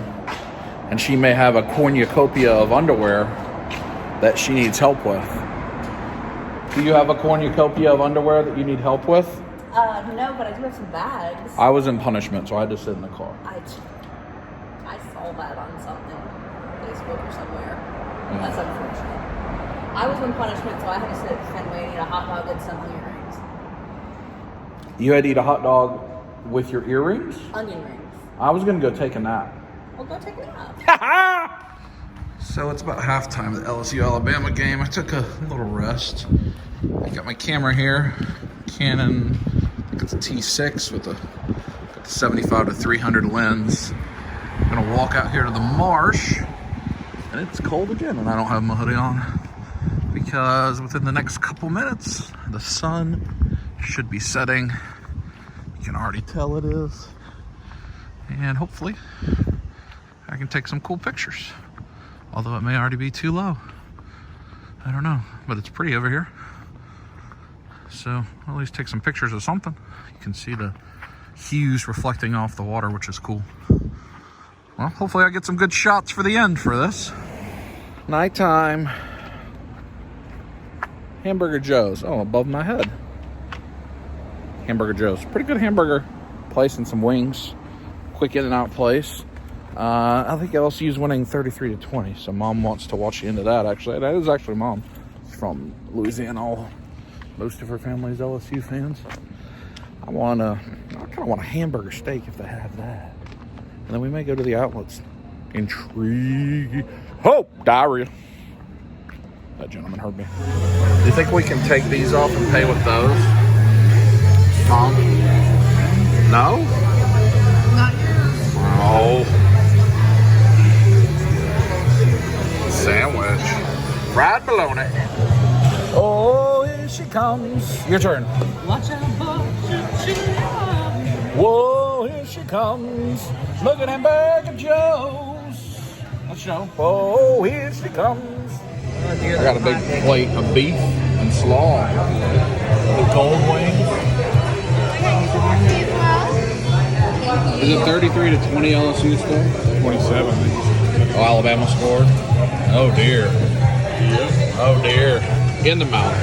[SPEAKER 1] and she may have a cornucopia of underwear that she needs help with. Do you have a cornucopia of underwear that you need help with?
[SPEAKER 2] No, but I do have some bags.
[SPEAKER 1] I was in punishment, so I had to sit in the car.
[SPEAKER 2] I saw that on something, Facebook or somewhere. That's unfortunate. I was in punishment, so I had to sit at Fenway and eat a hot dog and some earrings.
[SPEAKER 1] You had to eat a hot dog with your earrings?
[SPEAKER 2] Onion rings.
[SPEAKER 1] I was going to go take a nap.
[SPEAKER 2] Well, go take a nap.
[SPEAKER 1] So it's about halftime of the LSU-Alabama game. I took a little rest. I got my camera here. Canon, I think it's a T6 with got the 75-300 lens. I'm going to walk out here to the marsh. And it's cold again, and I don't have my hoodie on. Because within the next couple minutes, the sun should be setting. You can already tell it is. And hopefully, I can take some cool pictures. Although it may already be too low. I don't know, but it's pretty over here. So I'll at least take some pictures of something. You can see the hues reflecting off the water, which is cool. Well, hopefully I get some good shots for the end for this. Nighttime. Hamburger Joe's. Oh, above my head. Hamburger Joe's. Pretty good hamburger place and some wings. Quick in and out place. I think LSU's winning 33-20, so Mom wants to watch you into that, actually. That is actually Mom. She's from Louisiana. Most of her family's LSU fans. I kind of want a hamburger steak if they have that. And then we may go to the outlets. Intrigue. Oh, diarrhea. That gentleman heard me. Do you think we can take these off and pay with those? Mom? No?
[SPEAKER 5] Not yours.
[SPEAKER 1] Oh. Sandwich. Fried bologna. Oh, here she comes. Your turn.
[SPEAKER 6] Watch out for
[SPEAKER 1] Whoa, here she comes. Look at Hamburger Joe's. Let's show. Oh, here she comes. I got a big plate of beef and slaw. The cold wings. Is it 33-20 LSU score?
[SPEAKER 3] 27.
[SPEAKER 1] Oh, Alabama scored. Oh dear. Oh dear. In the mouth.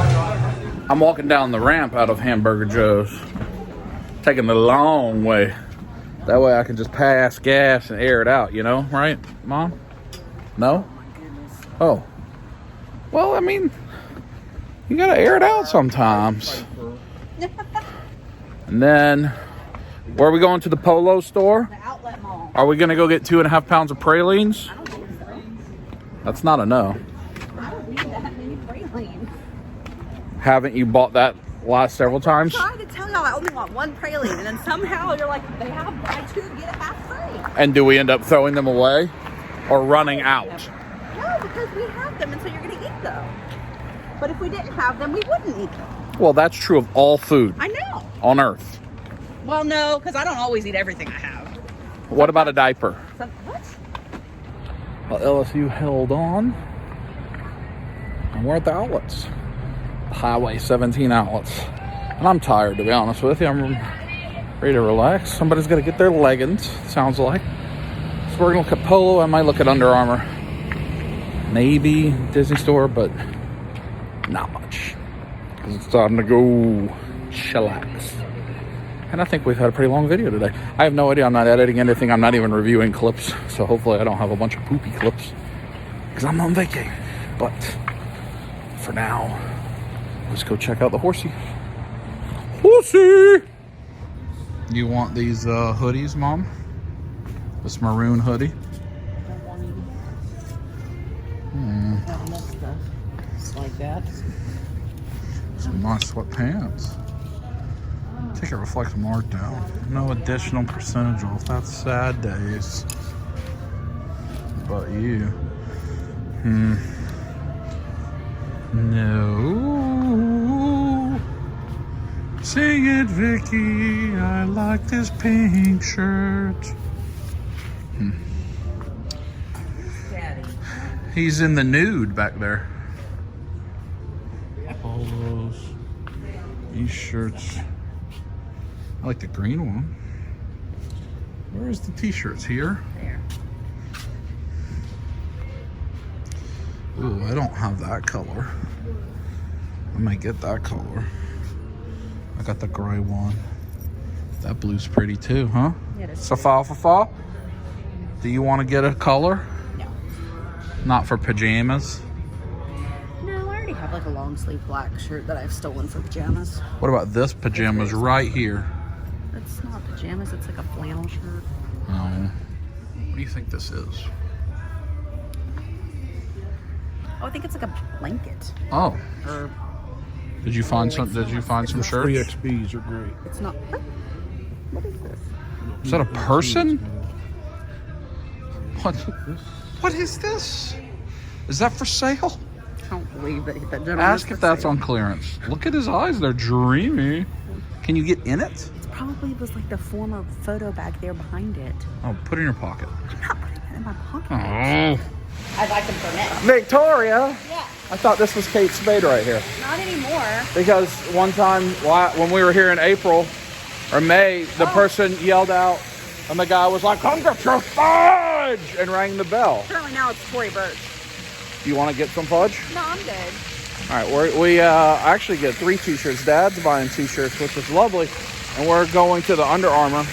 [SPEAKER 1] I'm walking down the ramp out of Hamburger Joe's. Taking the long way. That way I can just pass gas and air it out, you know? Right, Mom? No? Oh. Well, I mean, you gotta air it out sometimes. And then, where are we going, to the Polo store?
[SPEAKER 2] The outlet mall.
[SPEAKER 1] Are we gonna go get 2.5 pounds of pralines?
[SPEAKER 2] I don't think so.
[SPEAKER 1] That's not a no.
[SPEAKER 2] I don't need that many pralines.
[SPEAKER 1] Haven't you bought that last several times?
[SPEAKER 2] I tried to tell y'all I only want one praline, and then somehow you're like, they have buy 2, get a half free.
[SPEAKER 1] And do we end up throwing them away or running out?
[SPEAKER 2] No, because we have them, and so you're going to eat them. But if we didn't have them, we wouldn't eat them.
[SPEAKER 1] Well, that's true of all food
[SPEAKER 2] I know.
[SPEAKER 1] on Earth.
[SPEAKER 2] Well, no, because I don't always eat everything I have.
[SPEAKER 1] What about a diaper?
[SPEAKER 2] What?
[SPEAKER 1] Well, LSU held on. And we're at the outlets. Highway 17 outlets. And I'm tired, to be honest with you. I'm ready to relax. Somebody's got to get their leggings, it sounds like. So we're going to look at Polo. I might look at Under Armour. Maybe Disney Store, but not much. Because it's starting to go chillax. And I think we've had a pretty long video today. I have no idea. I'm not editing anything. I'm not even reviewing clips. So hopefully I don't have a bunch of poopy clips. Because I'm on vacation. But for now, let's go check out the horsey. Horsey! You want these hoodies, Mom? This maroon hoodie?
[SPEAKER 6] Having that stuff like that.
[SPEAKER 1] Some nice sweatpants. Ticket reflects markdown. No additional percentage off. That's sad days. But you. No. Sing it, Vicky. I like this pink shirt.
[SPEAKER 6] Daddy.
[SPEAKER 1] He's in the nude back there. Polos. These shirts. I like the green one. Where's the t-shirts? Here?
[SPEAKER 6] There.
[SPEAKER 1] Ooh, I don't have that color. I might get that color. I got the gray one. That blue's pretty too, huh?
[SPEAKER 2] Yeah, it is.
[SPEAKER 1] Safa. Do you want to get a color?
[SPEAKER 2] No.
[SPEAKER 1] Not for pajamas?
[SPEAKER 2] No, I already have like a long sleeve black shirt that I've stolen for pajamas.
[SPEAKER 1] What about this pajamas right here?
[SPEAKER 2] It's not pajamas, it's like a flannel shirt.
[SPEAKER 1] Oh. What do you think this is?
[SPEAKER 2] Oh, I think it's like a blanket.
[SPEAKER 1] Oh.
[SPEAKER 2] Or
[SPEAKER 1] Did you find some shirts?
[SPEAKER 3] 3XBs are great.
[SPEAKER 2] it's not. What is this?
[SPEAKER 1] Is that a person? What is this? Is that for sale?
[SPEAKER 2] I don't believe that gentleman.
[SPEAKER 1] Ask if that's on clearance. Look at his eyes, they're dreamy. Can you get in it?
[SPEAKER 2] It probably was like the former photo bag there behind it.
[SPEAKER 1] Oh, put it in your pocket.
[SPEAKER 2] I'm not putting it in my pocket.
[SPEAKER 1] Oh.
[SPEAKER 2] I like them for men.
[SPEAKER 1] Victoria!
[SPEAKER 2] Yeah,
[SPEAKER 1] I thought this was Kate Spade right here.
[SPEAKER 2] not anymore.
[SPEAKER 1] Because one time when we were here in April or May, the person yelled out and the guy was like, "Come get your fudge!" and rang the bell.
[SPEAKER 2] Apparently now it's Tory Burch.
[SPEAKER 1] Do you want to get some fudge?
[SPEAKER 2] No, I'm good.
[SPEAKER 1] All right, we actually get 3 t-shirts. Dad's buying t-shirts, which is lovely. And we're going to the Under Armour.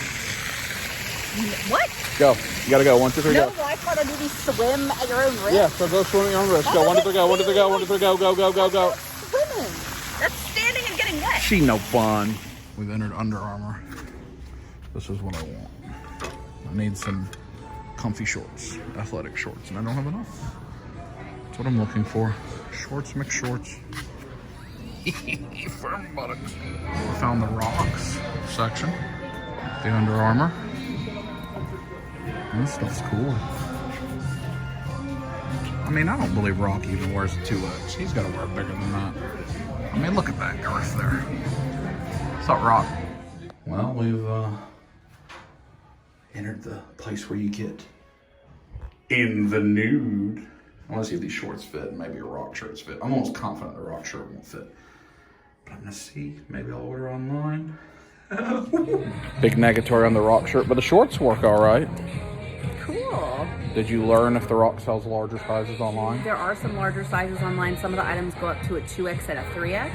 [SPEAKER 2] What?
[SPEAKER 1] Go. You gotta go. 1, 2, 3,
[SPEAKER 2] No
[SPEAKER 1] go.
[SPEAKER 2] lifeguard or do you swim at your own risk?
[SPEAKER 1] Yeah, so go swim at your own risk. Go. 1, 2, 3, go. 1, 2, 3, go. 1, 2, 3, go. Go, go, go, go.
[SPEAKER 2] Swimming. That's standing and getting wet.
[SPEAKER 1] She no fun. We've entered Under Armour. This is what I want. I need some comfy shorts, athletic shorts, and I don't have enough. That's what I'm looking for. Shorts, mixed shorts. Firm buttocks. I found the rocks section. The Under Armour. This stuff's cool. I mean, I don't believe Rock even wears a 2X. He's got to wear bigger than that. I mean, look at that girth there. What's up, Rock? Well, we've entered the place where you get in the nude. I want to see if these shorts fit and maybe a Rock shirts fit. I'm almost confident the Rock shirt won't fit. But I'm going to see. Maybe I'll order online. Big negatory on the Rock shirt, but the shorts work all right.
[SPEAKER 2] Cool.
[SPEAKER 1] Did you learn if the Rock sells larger sizes online?
[SPEAKER 2] There are some larger sizes online. Some of the items go up to a 2X and a 3X.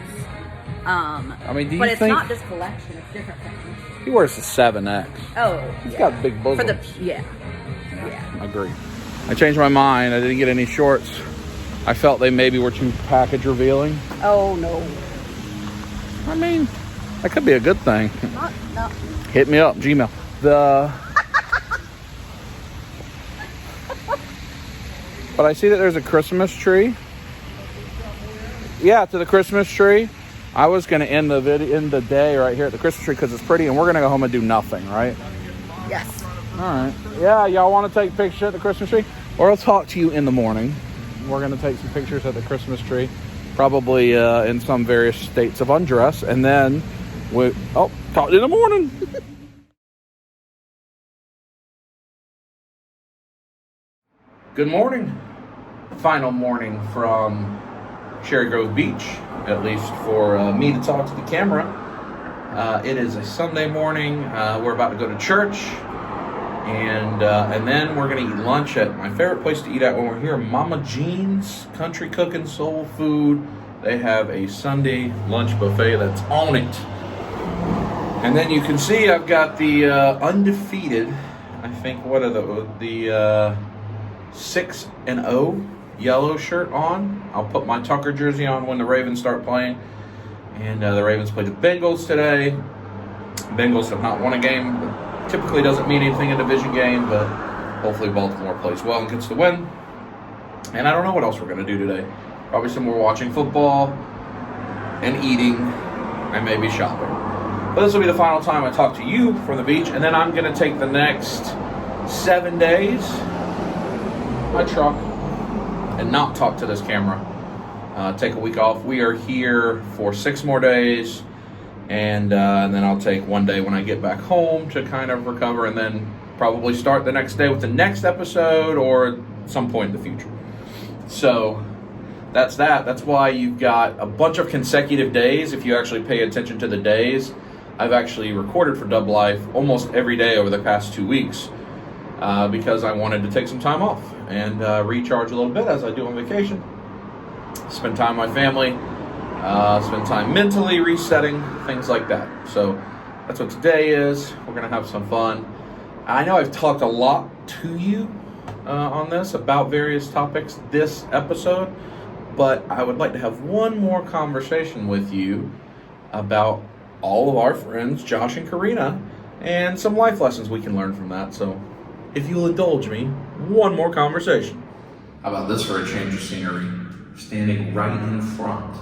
[SPEAKER 1] I mean, do you
[SPEAKER 2] but it's
[SPEAKER 1] think
[SPEAKER 2] not this collection, it's different things.
[SPEAKER 1] he wears a 7X?
[SPEAKER 2] Oh,
[SPEAKER 1] He's got big bosoms.
[SPEAKER 2] for the yeah.
[SPEAKER 1] I agree. I changed my mind. I didn't get any shorts. I felt they maybe were too package revealing.
[SPEAKER 2] Oh no.
[SPEAKER 1] I mean, that could be a good thing.
[SPEAKER 2] No.
[SPEAKER 1] Hit me up, Gmail. But I see that there's a Christmas tree. Yeah, to the Christmas tree. I was gonna end the day right here at the Christmas tree because it's pretty, and we're gonna go home and do nothing, right?
[SPEAKER 2] Yes.
[SPEAKER 1] All right. Yeah, y'all want to take pictures at the Christmas tree? Or I'll talk to you in the morning. We're going to take some pictures at the Christmas tree, probably in some various states of undress, and then talk to you in the morning. Good morning. Final morning from Cherry Grove Beach, at least for me to talk to the camera. It is a Sunday morning. We're about to go to church, and then we're gonna eat lunch at my favorite place to eat at when we're here, Mama Jean's Country Cooking Soul Food. They have a Sunday lunch buffet that's on it. And then you can see I've got the undefeated, I think, what are the 6-0 yellow shirt on. I'll put my Tucker jersey on when the Ravens start playing. And the Ravens played the Bengals today. Bengals have not won a game. Typically doesn't mean anything in a division game, but hopefully Baltimore plays well and gets the win. And I don't know what else we're gonna do today. Probably some more watching football and eating, and maybe shopping. But this will be the final time I talk to you from the beach, and then I'm gonna take the next 7 days, my truck, and not talk to this camera. Take a week off. We are here for 6 more days, and then I'll take 1 day when I get back home to kind of recover, and then probably start the next day with the next episode or some point in the future. So that's that. That's why you've got a bunch of consecutive days. If you actually pay attention to the days, I've actually recorded for Dub Life almost every day over the past 2 weeks because I wanted to take some time off and recharge a little bit as I do on vacation. Spend time with my family, spend time mentally resetting, things like that. So that's what today is. We're going to have some fun. I know I've talked a lot to you on this about various topics this episode, but I would like to have one more conversation with you about all of our friends, Josh and Karina, and some life lessons we can learn from that. So if you'll indulge me, one more conversation. How about this for a change of scenery? Standing right in front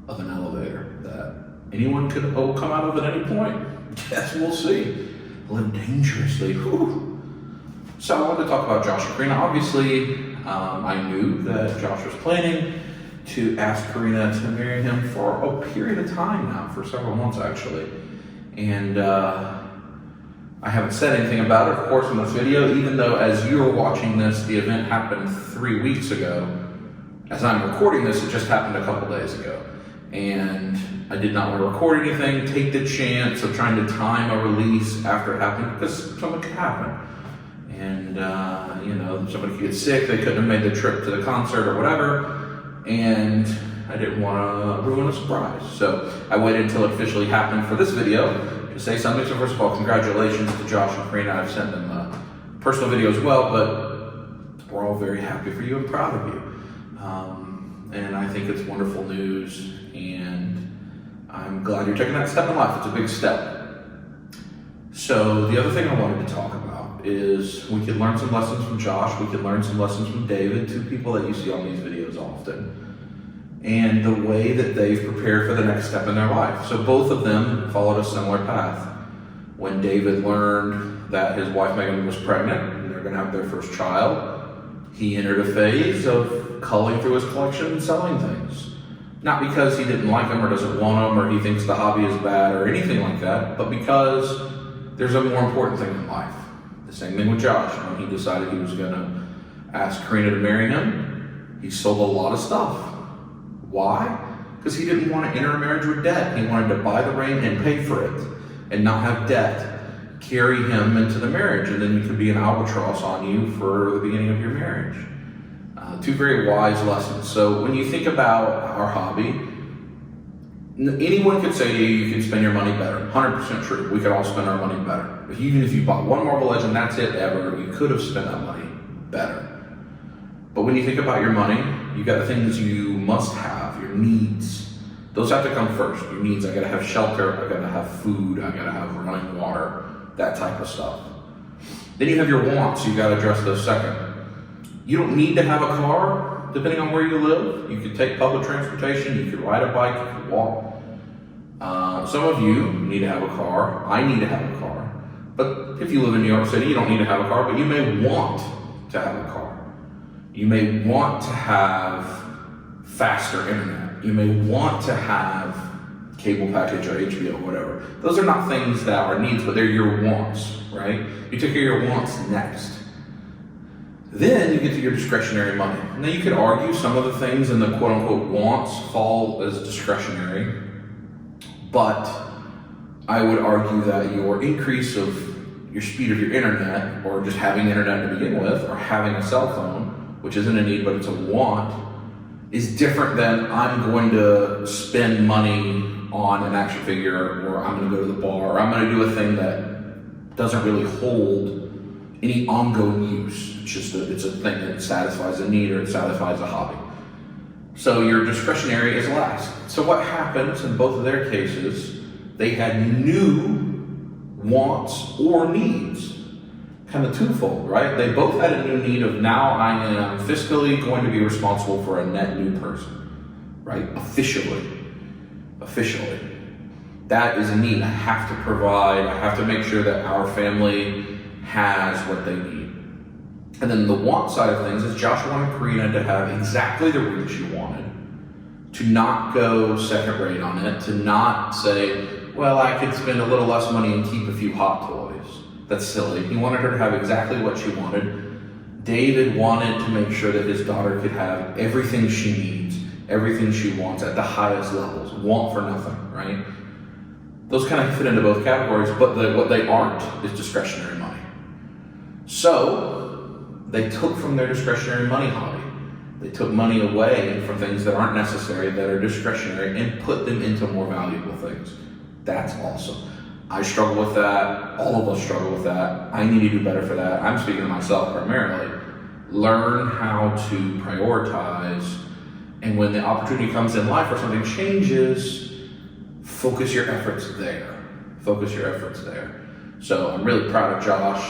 [SPEAKER 1] of an elevator that anyone could come out of at any point. Yes, we'll see. Live dangerously. Whew. So I wanted to talk about Josh and Karina. Obviously, I knew that Josh was planning to ask Karina to marry him for a period of time now, for several months actually. And I haven't said anything about it, of course, in this video, even though as you're watching this, the event happened 3 weeks ago. As I'm recording this, it just happened a couple days ago. And I did not want to record anything, take the chance of trying to time a release after it happened, because something could happen. And, somebody could get sick, they couldn't have made the trip to the concert or whatever, and I didn't want to ruin a surprise. So I waited until it officially happened for this video to say something. So first of all, congratulations to Josh and Karina. I've sent them a personal video as well, but we're all very happy for you and proud of you. And I think it's wonderful news, and I'm glad you're taking that step in life. It's a big step. So the other thing I wanted to talk about is we could learn some lessons from Josh, we could learn some lessons from David, 2 people that you see on these videos often, and the way that they've prepared for the next step in their life. So both of them followed a similar path. When David learned that his wife Megan was pregnant and they're gonna have their first child, he entered a phase of culling through his collection and selling things. Not because he didn't like them or doesn't want them or he thinks the hobby is bad or anything like that, but because there's a more important thing in life. The same thing with Josh. When he decided he was gonna ask Karina to marry him, he sold a lot of stuff. Why? Because he didn't want to enter a marriage with debt. He wanted to buy the ring and pay for it and not have debt carry him into the marriage, and then you could be an albatross on you for the beginning of your marriage. 2 very wise lessons. So when you think about our hobby, anyone could say to you, you can spend your money better. 100% true. We could all spend our money better. But even if you bought one Marvel Legend, that's it ever, you could have spent that money better. But when you think about your money, you got the things you must have, your needs. Those have to come first. Your needs, I gotta have shelter, I gotta have food, I gotta have running water, that type of stuff. Then you have your wants, you gotta address those second. You don't need to have a car, depending on where you live. You could take public transportation, you could ride a bike, you could walk. Some of you need to have a car, I need to have a car. But if you live in New York City, you don't need to have a car, but you may want to have a car. You may want to have faster internet. You may want to have cable package or HBO, whatever. Those are not things that are needs, but they're your wants, right? You take care of your wants next. Then you get to your discretionary money. Now you could argue some of the things in the quote-unquote wants fall as discretionary, but I would argue that your increase of your speed of your internet, or just having internet to begin with, or having a cell phone, which isn't a need but it's a want, is different than I'm going to spend money on an action figure, or I'm going to go to the bar, or I'm going to do a thing that doesn't really hold any ongoing use. It's a thing that satisfies a need or it satisfies a hobby. So your discretionary is last. So what happens in both of their cases, they had new wants or needs kind of twofold, right? They both had a new need of now I am fiscally going to be responsible for a net new person, right? Officially. That is a need. I have to provide, I have to make sure that our family has what they need. And then the want side of things is Josh wanted Karina to have exactly the reach she wanted, to not go second rate on it, to not say, well, I could spend a little less money and keep a few hot toys. That's silly. He wanted her to have exactly what she wanted. David wanted to make sure that his daughter could have everything she needs, everything she wants at the highest levels, want for nothing, right? Those kind of fit into both categories, but what they aren't is discretionary money. So they took from their discretionary money hobby. They took money away from things that aren't necessary, that are discretionary, and put them into more valuable things. That's awesome. I struggle with that. All of us struggle with that. I need to do better for that. I'm speaking to myself primarily. Learn how to prioritize, and when the opportunity comes in life or something changes, focus your efforts there. So I'm really proud of Josh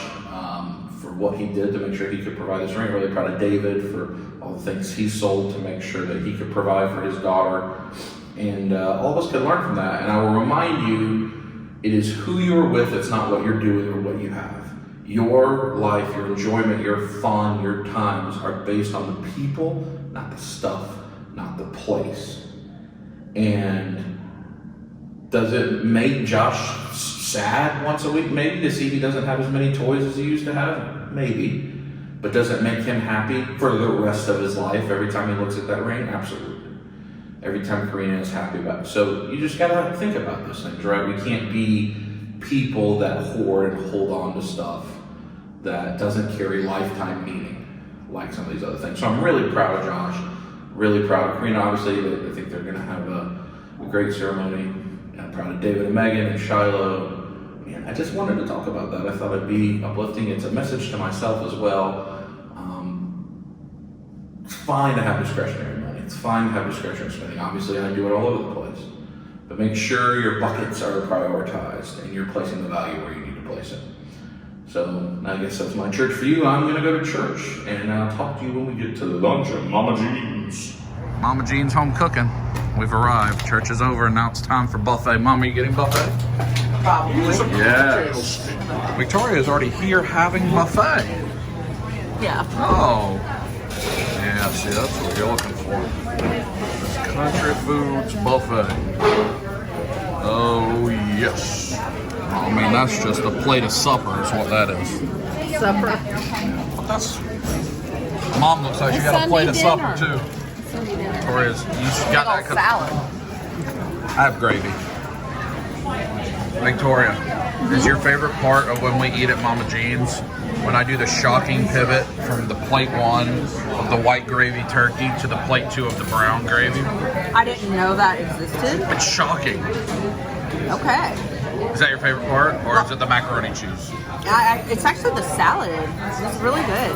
[SPEAKER 1] for what he did to make sure he could provide this ring. I'm really proud of David for all the things he sold to make sure that he could provide for his daughter. And all of us can learn from that. And I will remind you, it is who you're with, it's not what you're doing or what you have. Your life, your enjoyment, your fun, your times are based on the people, not the stuff, not the place. And does it make Josh sad once a week? Maybe, to see he doesn't have as many toys as he used to have? Maybe. But does it make him happy for the rest of his life every time he looks at that ring? Absolutely. Every time Karina is happy about it. So you just gotta think about those things, right? We can't be people that hoard and hold on to stuff that doesn't carry lifetime meaning like some of these other things. So I'm really proud of Josh, really proud of Karina. Obviously, I think they're gonna have a great ceremony. I'm proud of David and Megan and Shiloh. And I just wanted to talk about that. I thought it'd be uplifting. It's a message to myself as well. It's fine to have discretionary money. It's fine to have discretionary spending. Obviously, I do it all over the place. But make sure your buckets are prioritized and you're placing the value where you need to place it. So I guess that's my church for you. I'm going to go to church, and I'll talk to you when we get to the lunch at Mama Jean's.
[SPEAKER 8] Mama Jean's home cooking. We've arrived. Church is over, and now it's time for buffet. Mama, you getting buffet?
[SPEAKER 5] Probably.
[SPEAKER 8] Yes. Victoria's already here having buffet.
[SPEAKER 2] Yeah.
[SPEAKER 8] Oh. Yeah, see, that's what you're looking for. This Country Foods buffet. Oh, yes. I mean, that's just a plate of supper is what that is.
[SPEAKER 2] Supper.
[SPEAKER 8] But that's... Mom looks like she got a plate of supper, too. Victoria's, you got that
[SPEAKER 2] salad.
[SPEAKER 8] I have gravy. Victoria, is your favorite part of when we eat at Mama Jean's when I do the shocking pivot from the plate 1 of the white gravy turkey to the plate 2 of the brown gravy?
[SPEAKER 2] I didn't know that existed.
[SPEAKER 8] It's shocking.
[SPEAKER 2] Okay.
[SPEAKER 8] Is that your favorite part, or is it the macaroni cheese?
[SPEAKER 2] It's actually the salad. It's really good.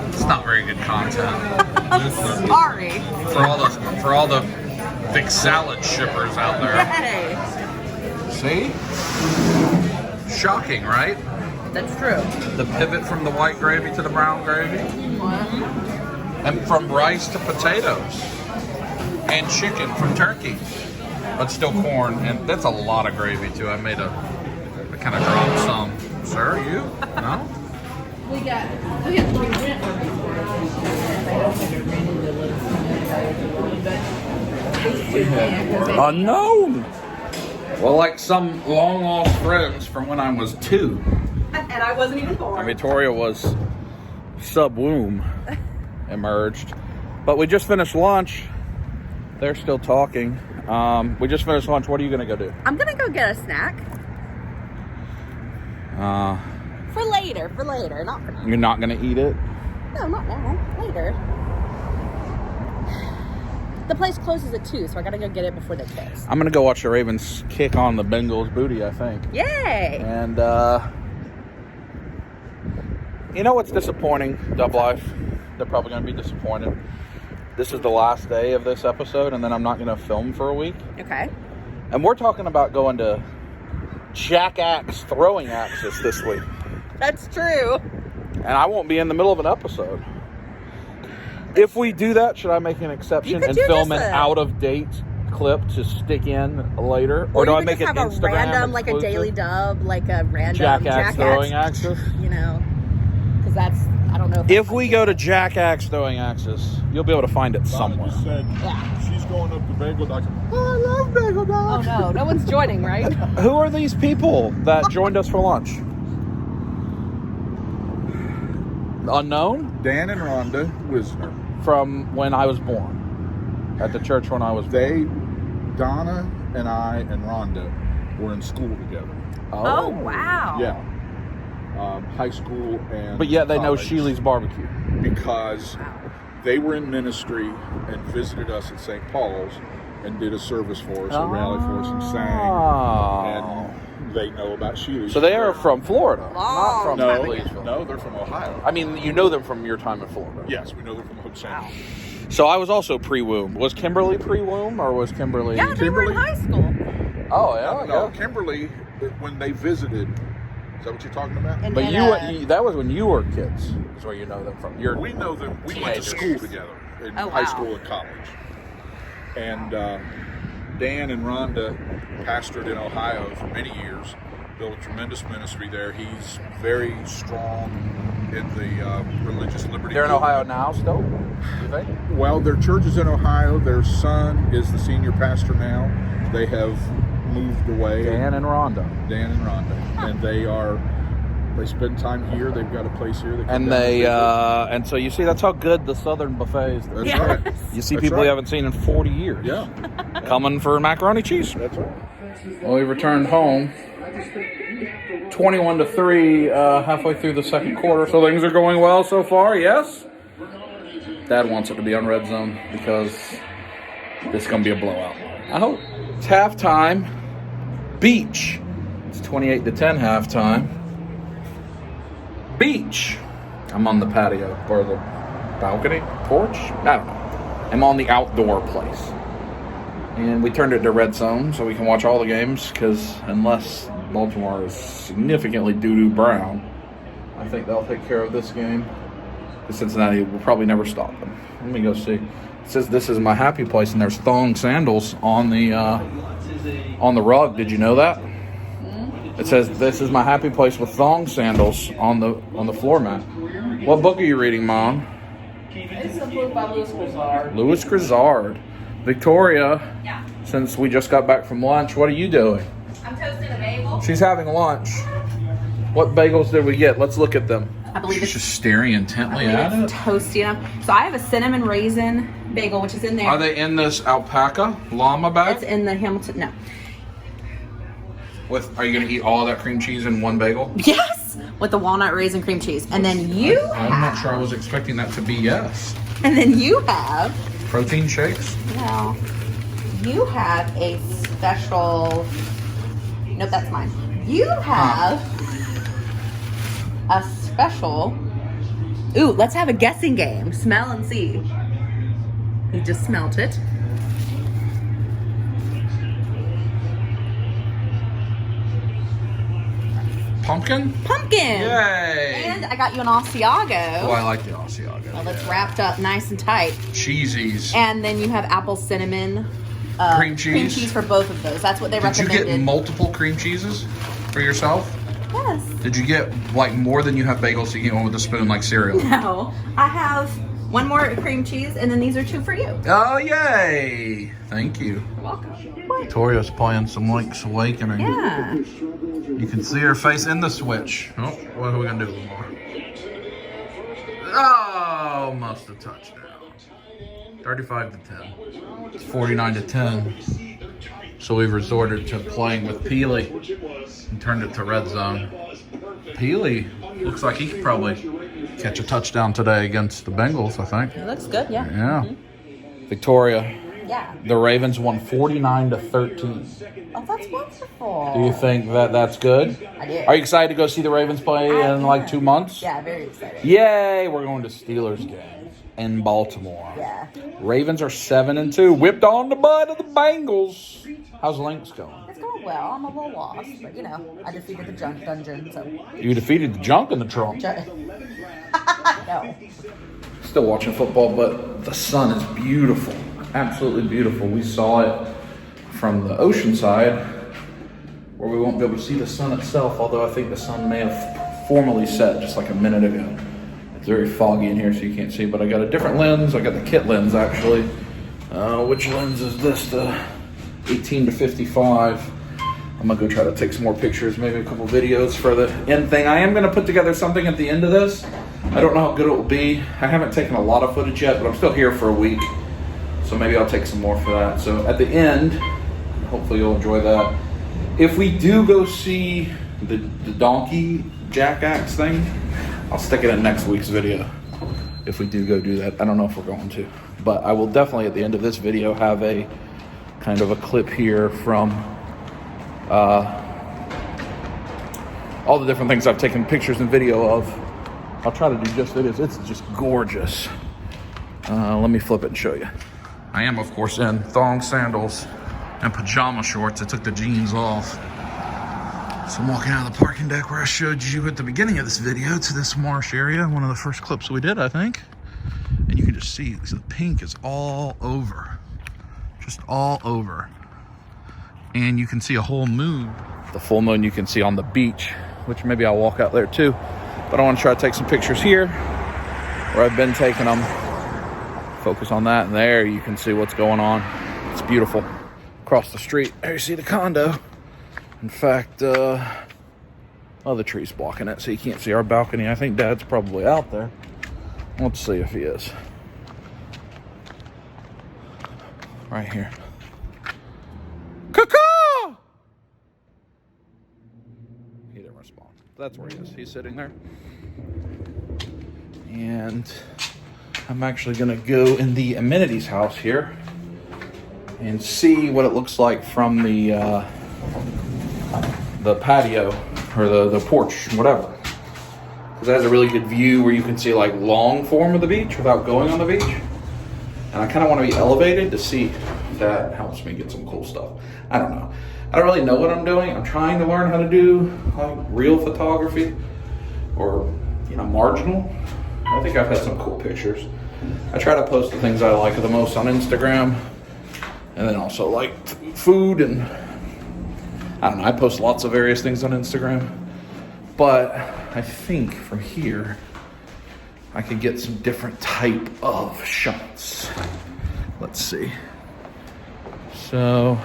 [SPEAKER 8] It's not very good content.
[SPEAKER 2] Sorry.
[SPEAKER 8] For all the big salad shippers out there.
[SPEAKER 2] Hey.
[SPEAKER 8] See? Shocking, right?
[SPEAKER 2] That's true.
[SPEAKER 8] The pivot from the white gravy to the brown gravy. And from rice to potatoes. And chicken from turkey. But still corn, and that's a lot of gravy too. I kind of dropped some. Sir, you? No?
[SPEAKER 4] We got 3 rent.
[SPEAKER 8] Unknown! Well, like some long lost friends from when I was 2.
[SPEAKER 2] And I wasn't even born.
[SPEAKER 8] And Victoria was sub-womb emerged. But we just finished lunch. They're still talking. We just finished lunch. What are you going to go do?
[SPEAKER 2] I'm going to go get a snack. For later, not for now.
[SPEAKER 8] You're not going to eat it?
[SPEAKER 2] No, not now. Later. The place closes at 2, so I got to go get it before they close.
[SPEAKER 8] I'm going to go watch the Ravens kick on the Bengals' booty, I think.
[SPEAKER 2] Yay!
[SPEAKER 8] And, you know what's disappointing, Dub Life? They're probably going to be disappointed. This is the last day of this episode, and then I'm not going to film for a week.
[SPEAKER 2] Okay.
[SPEAKER 8] And we're talking about going to Jack Axe throwing axes this week.
[SPEAKER 2] That's true.
[SPEAKER 1] And I won't be in the middle of an episode. If we do that, should I make an exception and film an out-of-date clip to stick in later? Or do I make it
[SPEAKER 2] have a
[SPEAKER 1] Instagram
[SPEAKER 2] random, like a
[SPEAKER 1] exclusive?
[SPEAKER 2] daily dub, like a random
[SPEAKER 1] Jackaxe throwing axis?
[SPEAKER 2] You know, because that's, I don't know.
[SPEAKER 1] If we go to Jackaxe throwing axis, you'll be able to find it somewhere.
[SPEAKER 3] Donna just said she's going up to Bagel Dogs. Oh, I love Bagel
[SPEAKER 2] Oh
[SPEAKER 3] Dogs.
[SPEAKER 2] no one's joining, right?
[SPEAKER 1] Who are these people that joined us for lunch? Unknown?
[SPEAKER 3] Dan and Rhonda Wisner.
[SPEAKER 1] From when I was born. At the church when I was born.
[SPEAKER 3] Donna and I and Rhonda were in school together.
[SPEAKER 2] Oh wow.
[SPEAKER 3] Yeah. High school and
[SPEAKER 1] But yet they know
[SPEAKER 3] college.
[SPEAKER 1] Sheely's barbecue.
[SPEAKER 3] Because they were in ministry and visited us at St. Paul's and did a service for us, a rally for us, and sang. And they know about Sheely's.
[SPEAKER 1] So they are from Florida, not from
[SPEAKER 3] No,
[SPEAKER 1] Leesville.
[SPEAKER 3] no, they're from Ohio.
[SPEAKER 1] I mean, you know them from your time in Florida.
[SPEAKER 3] Yes, we know they're from Hope Sound.
[SPEAKER 1] So I was also pre-womb. Was Kimberly pre-womb or was Kimberly?
[SPEAKER 2] Yeah, they were in high school.
[SPEAKER 1] Oh yeah.
[SPEAKER 3] No, Kimberly, when they visited, is that what you're talking about?
[SPEAKER 2] And
[SPEAKER 1] But
[SPEAKER 2] then,
[SPEAKER 1] you that was when you were kids. Is where you know them from.
[SPEAKER 3] We know them. We went to school together in
[SPEAKER 2] Oh,
[SPEAKER 3] high
[SPEAKER 2] wow.
[SPEAKER 3] school and college. And Dan and Rhonda pastored in Ohio for many years, built a tremendous ministry there. He's very strong in the religious liberty.
[SPEAKER 1] They're in
[SPEAKER 3] movement.
[SPEAKER 1] Ohio now still. You think?
[SPEAKER 3] Well, their church is in Ohio. Their son is the senior pastor now. They have moved away.
[SPEAKER 1] Dan and Rhonda.
[SPEAKER 3] Dan and Rhonda, and they spend time here. They've got a place here. They come
[SPEAKER 1] And
[SPEAKER 3] down
[SPEAKER 1] they
[SPEAKER 3] visit.
[SPEAKER 1] and so you see that's how good the Southern buffet is.
[SPEAKER 3] That's
[SPEAKER 2] Yes.
[SPEAKER 3] right.
[SPEAKER 1] You see
[SPEAKER 3] That's
[SPEAKER 1] people
[SPEAKER 3] right.
[SPEAKER 1] you haven't seen in 40 years.
[SPEAKER 3] Yeah,
[SPEAKER 1] Coming for macaroni cheese.
[SPEAKER 3] that's right.
[SPEAKER 1] Well, we returned home 21-3 halfway through the second quarter. So things are going well so far, yes? Dad wants it to be on red zone because it's going to be a blowout. I hope. It's halftime. Beach. It's 28-10 halftime. Beach. I'm on the patio or the balcony, porch. I don't know. I'm on the outdoor place. And we turned it to red zone so we can watch all the games because unless Baltimore is significantly doo-doo brown, I think they'll take care of this game. Because Cincinnati will probably never stop them. Let me go see. It says this is my happy place and there's thong sandals on the rug. Did you know that? It says this is my happy place with thong sandals on the floor mat. What book are you reading, Mom?
[SPEAKER 6] It's a book by Louis Grizzard.
[SPEAKER 1] Louis Grizzard. Victoria, since we just got back from lunch, what are you doing?
[SPEAKER 2] I'm toasting a bagel.
[SPEAKER 1] She's having lunch. What bagels did we get? Let's look at them.
[SPEAKER 2] I believe
[SPEAKER 1] She's
[SPEAKER 2] it's
[SPEAKER 1] just staring intently at it.
[SPEAKER 2] toasty enough. So I have a cinnamon raisin bagel, which is in there.
[SPEAKER 1] Are they in this alpaca llama
[SPEAKER 2] It's
[SPEAKER 1] bag?
[SPEAKER 2] in the Hamilton. No.
[SPEAKER 1] Are you going to eat all that cream cheese in one bagel?
[SPEAKER 2] Yes, with the walnut raisin cream cheese, and then you
[SPEAKER 1] I'm not sure I was expecting that to be yes.
[SPEAKER 2] and then you have.
[SPEAKER 1] Protein shakes?
[SPEAKER 2] Well, you have a special. Nope, that's mine. You have a special. Ooh, let's have a guessing game. Smell and see. You just smelt it.
[SPEAKER 1] Pumpkin?
[SPEAKER 2] Pumpkin.
[SPEAKER 1] Yay!
[SPEAKER 2] And I got you an Asiago.
[SPEAKER 1] Oh, I like the Asiago.
[SPEAKER 2] Well, it's wrapped up nice and tight.
[SPEAKER 1] Cheesies.
[SPEAKER 2] And then you have apple cinnamon
[SPEAKER 1] Cream cheese?
[SPEAKER 2] Cream cheese for both of those. That's what they
[SPEAKER 1] Did you
[SPEAKER 2] recommended.
[SPEAKER 1] get multiple cream cheeses for yourself?
[SPEAKER 2] Yes.
[SPEAKER 1] Did you get like more than you have bagels so you get one with a spoon like cereal?
[SPEAKER 2] No. I have one more cream cheese, and then these are 2 for you.
[SPEAKER 1] Oh, yay! Thank you.
[SPEAKER 2] You're welcome.
[SPEAKER 1] Victoria's playing some Link's Awakening.
[SPEAKER 2] Yeah.
[SPEAKER 1] You can see her face in the switch. Oh, what are we gonna do, Lamar? Oh, almost a touchdown. 35-10. It's 49-10. So we've resorted to playing with Peely and turned it to red zone. Peely looks like he could probably catch a touchdown today against the Bengals, I think.
[SPEAKER 2] It looks good, yeah.
[SPEAKER 1] Yeah. Victoria,
[SPEAKER 2] Yeah.
[SPEAKER 1] the Ravens won 49-13.
[SPEAKER 2] Oh, that's wonderful.
[SPEAKER 1] Do you think that's good?
[SPEAKER 2] I do.
[SPEAKER 1] Are you excited to go see the Ravens play in like 2 months?
[SPEAKER 2] Yeah, very excited.
[SPEAKER 1] Yay! We're going to Steelers game in Baltimore.
[SPEAKER 2] Yeah.
[SPEAKER 1] Ravens are 7-2. Whipped on the butt of the Bengals. How's Lynx going?
[SPEAKER 2] It's going well. I'm a little lost, but you know, I defeated the junk dungeon, so.
[SPEAKER 1] You defeated the junk in the trunk.
[SPEAKER 2] No.
[SPEAKER 1] Still watching football, but the sun is beautiful. Absolutely beautiful. We saw it from the ocean side, where we won't be able to see the sun itself, although I think the sun may have formally set just like a minute ago. It's very foggy in here, so you can't see, but I got a different lens. I got the kit lens, actually. Which lens is this? The 18 to 55. I'm gonna go try to take some more pictures, maybe a couple videos for the end thing. I am gonna put together something at the end of this. I don't know how good it will be. I haven't taken a lot of footage yet, but I'm still here for a week. So maybe I'll take some more for that. So at the end, hopefully you'll enjoy that. If we do go see the donkey jackaxe thing, I'll stick it in next week's video. If we do go do that, I don't know if we're going to. But I will definitely at the end of this video have a kind of a clip here from all the different things I've taken pictures and video of. I'll try to do just videos. It's just gorgeous. Let me flip it and show you. I am, of course, in thong sandals and pajama shorts. I took the jeans off. So I'm walking out of the parking deck where I showed you at the beginning of this video to this marsh area. One of the first clips we did, I think. And you can just see the pink is all over. Just all over. And you can see a whole moon. The full moon you can see on the beach, which maybe I'll walk out there too. But I want to try to take some pictures here where I've been taking them. Focus on that, and there you can see what's going on. It's beautiful. Across the street, there you see the condo. In fact, the tree's blocking it, so you can't see our balcony. I think Dad's probably out there. Let's see if he is. Right here. Caw-caw! He didn't respond. That's where he is. He's sitting there. And I'm actually gonna go in the amenities house here and see what it looks like from the patio or the porch, whatever. Because it has a really good view where you can see like long form of the beach without going on the beach. And I kind of want to be elevated to see if that helps me get some cool stuff. I don't know. I don't really know what I'm doing. I'm trying to learn how to do like real photography or, you know, marginal. I think I've had some cool pictures. I try to post the things I like the most on Instagram, and then also like food, and I don't know, I post lots of various things on Instagram, but I think from here I could get some different type of shots. Let's see. So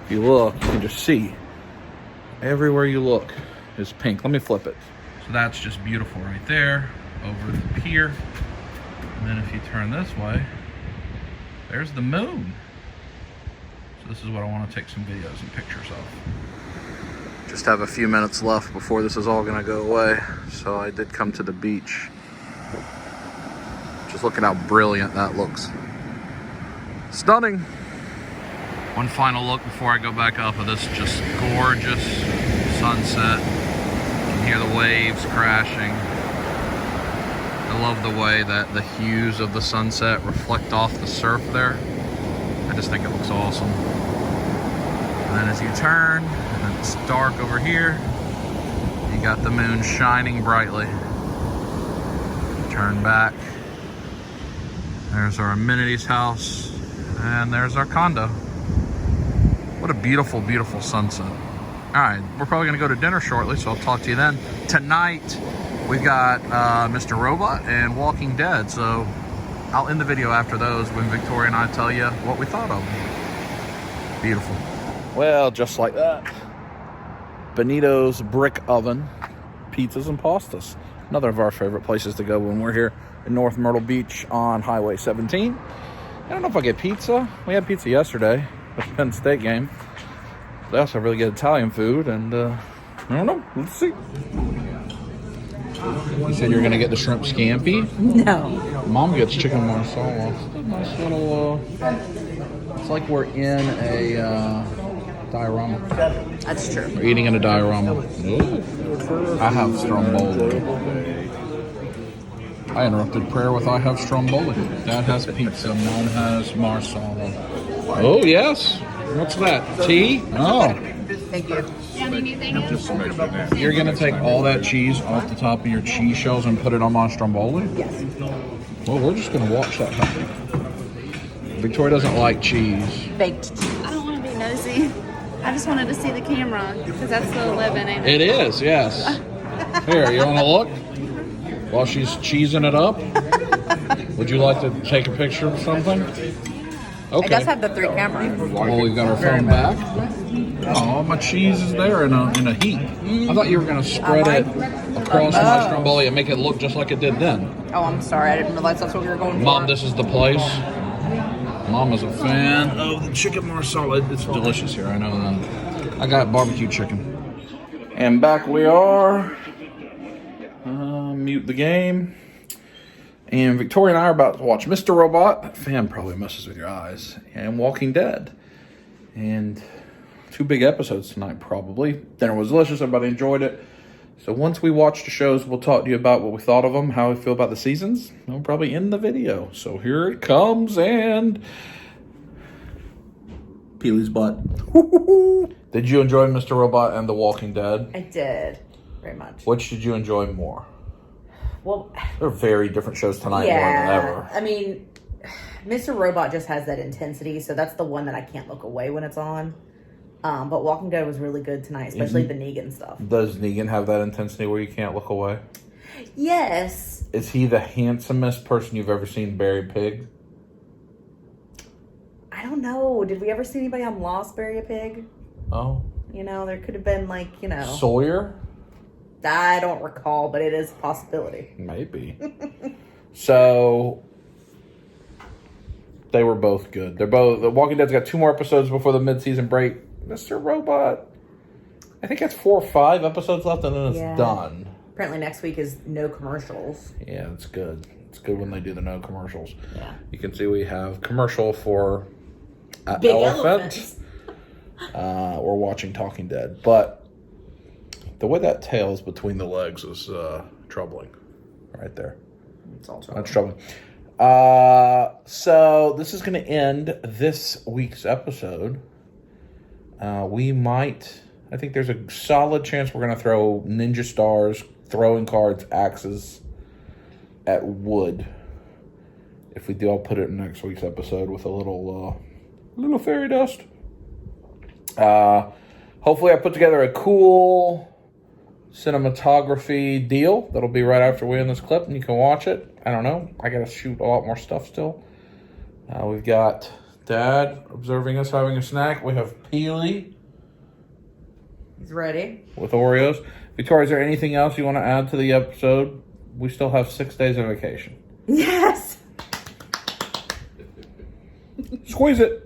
[SPEAKER 1] if you look, you can just see everywhere you look is pink. Let me flip it. So that's just beautiful right there, over here. And then if you turn this way, there's the moon. So this is what I want to take some videos and pictures of. Just have a few minutes left before this is all going to go away. So I did come to the beach. Just looking how brilliant that looks. Stunning. One final look before I go back up of this just gorgeous sunset. You can hear the waves crashing. I love the way that the hues of the sunset reflect off the surf there. I just think it looks awesome. And then as you turn, and it's dark over here, you got the moon shining brightly. Turn back. There's our amenities house, and there's our condo. What a beautiful, beautiful sunset. All right, we're probably gonna go to dinner shortly, so I'll talk to you then. Tonight, we've got Mr. Robot and Walking Dead, so I'll end the video after those when Victoria and I tell you what we thought of them. Beautiful. Well, just like that. Benito's Brick Oven, pizzas and pastas. Another of our favorite places to go when we're here in North Myrtle Beach on Highway 17. I don't know if I'll get pizza. We had pizza yesterday at the Penn State game. They also have really good Italian food, and I don't know. Let's see. You said you were gonna get the shrimp scampi?
[SPEAKER 2] No.
[SPEAKER 1] Mom gets chicken marsala. Nice little. It's like we're in a diorama.
[SPEAKER 2] That's true.
[SPEAKER 1] We're eating in a diorama. I have stromboli. I interrupted prayer with I have stromboli. Dad has pizza. Mom has marsala. Oh yes.
[SPEAKER 8] What's that? Tea? Oh.
[SPEAKER 2] Thank you.
[SPEAKER 4] Yeah, anything else?
[SPEAKER 3] Just some extra now.
[SPEAKER 8] You're gonna take all that cheese off the top of your cheese shells and put it on my stromboli?
[SPEAKER 2] Yes.
[SPEAKER 8] Well, we're just gonna watch that happen. Victoria doesn't like cheese.
[SPEAKER 2] Baked.
[SPEAKER 5] I don't want to be nosy. I just wanted to see the camera because that's the 11, ain't it?
[SPEAKER 8] It is, yes. Here, you wanna look? While she's cheesing it up? Would you like to take a picture of something? Okay.
[SPEAKER 2] It does have the 3 cameras.
[SPEAKER 8] Well, we've got our phone back. Oh, my cheese is there in a heap. I thought you were going to spread it across my stromboli and make it look just like it did then.
[SPEAKER 2] Oh, I'm sorry. I didn't realize that's what we were going for.
[SPEAKER 8] Mom, this is the place. Mom is a fan of the chicken marsala. It's delicious here, I know that. I got barbecue chicken. And back we are. Mute the game. And Victoria and I are about to watch Mr. Robot. That fan probably messes with your eyes. And Walking Dead. And 2 big episodes tonight, probably. Dinner was delicious. Everybody enjoyed it. So once we watch the shows, we'll talk to you about what we thought of them, how we feel about the seasons. And we'll probably end the video. So here it comes, and Peely's butt. Did you enjoy Mr. Robot and The Walking Dead?
[SPEAKER 2] I did. Very much.
[SPEAKER 8] Which did you enjoy more?
[SPEAKER 2] Well,
[SPEAKER 8] They're very different shows tonight more than ever.
[SPEAKER 2] I mean, Mr. Robot just has that intensity, so that's the one that I can't look away when it's on. But Walking Dead was really good tonight, especially the Negan stuff.
[SPEAKER 8] Does Negan have that intensity where you can't look away?
[SPEAKER 2] Yes.
[SPEAKER 8] Is he the handsomest person you've ever seen bury pig?
[SPEAKER 2] I don't know. Did we ever see anybody on Lost bury a pig?
[SPEAKER 8] Oh.
[SPEAKER 2] You know, there could have been like,
[SPEAKER 8] Sawyer?
[SPEAKER 2] I don't recall, but it is a possibility.
[SPEAKER 8] Maybe. So they were both good. They're both. The Walking Dead's got 2 more episodes before the mid-season break. Mr. Robot, I think that's 4 or 5 episodes left, and then it's done.
[SPEAKER 2] Apparently next week is no commercials.
[SPEAKER 8] Yeah, it's good. It's good when they do the no commercials.
[SPEAKER 2] Yeah.
[SPEAKER 8] You can see we have commercial for
[SPEAKER 2] Big
[SPEAKER 8] elephant. We're watching Talking Dead, but the way that tail is between the legs is troubling. Right there.
[SPEAKER 2] It's all trouble.
[SPEAKER 8] That's troubling. So this is going to end this week's episode. I think there's a solid chance we're going to throw ninja stars, throwing cards, axes at wood. If we do, I'll put it in next week's episode with a little fairy dust. Hopefully I put together a cool cinematography deal that'll be right after we end this clip and you can watch it. I don't know. I got to shoot a lot more stuff still. We've got Dad observing us having a snack. We have Peely.
[SPEAKER 2] He's ready.
[SPEAKER 8] With Oreos. Victoria, is there anything else you want to add to the episode? We still have 6 days of vacation.
[SPEAKER 2] Yes.
[SPEAKER 8] Squeeze it.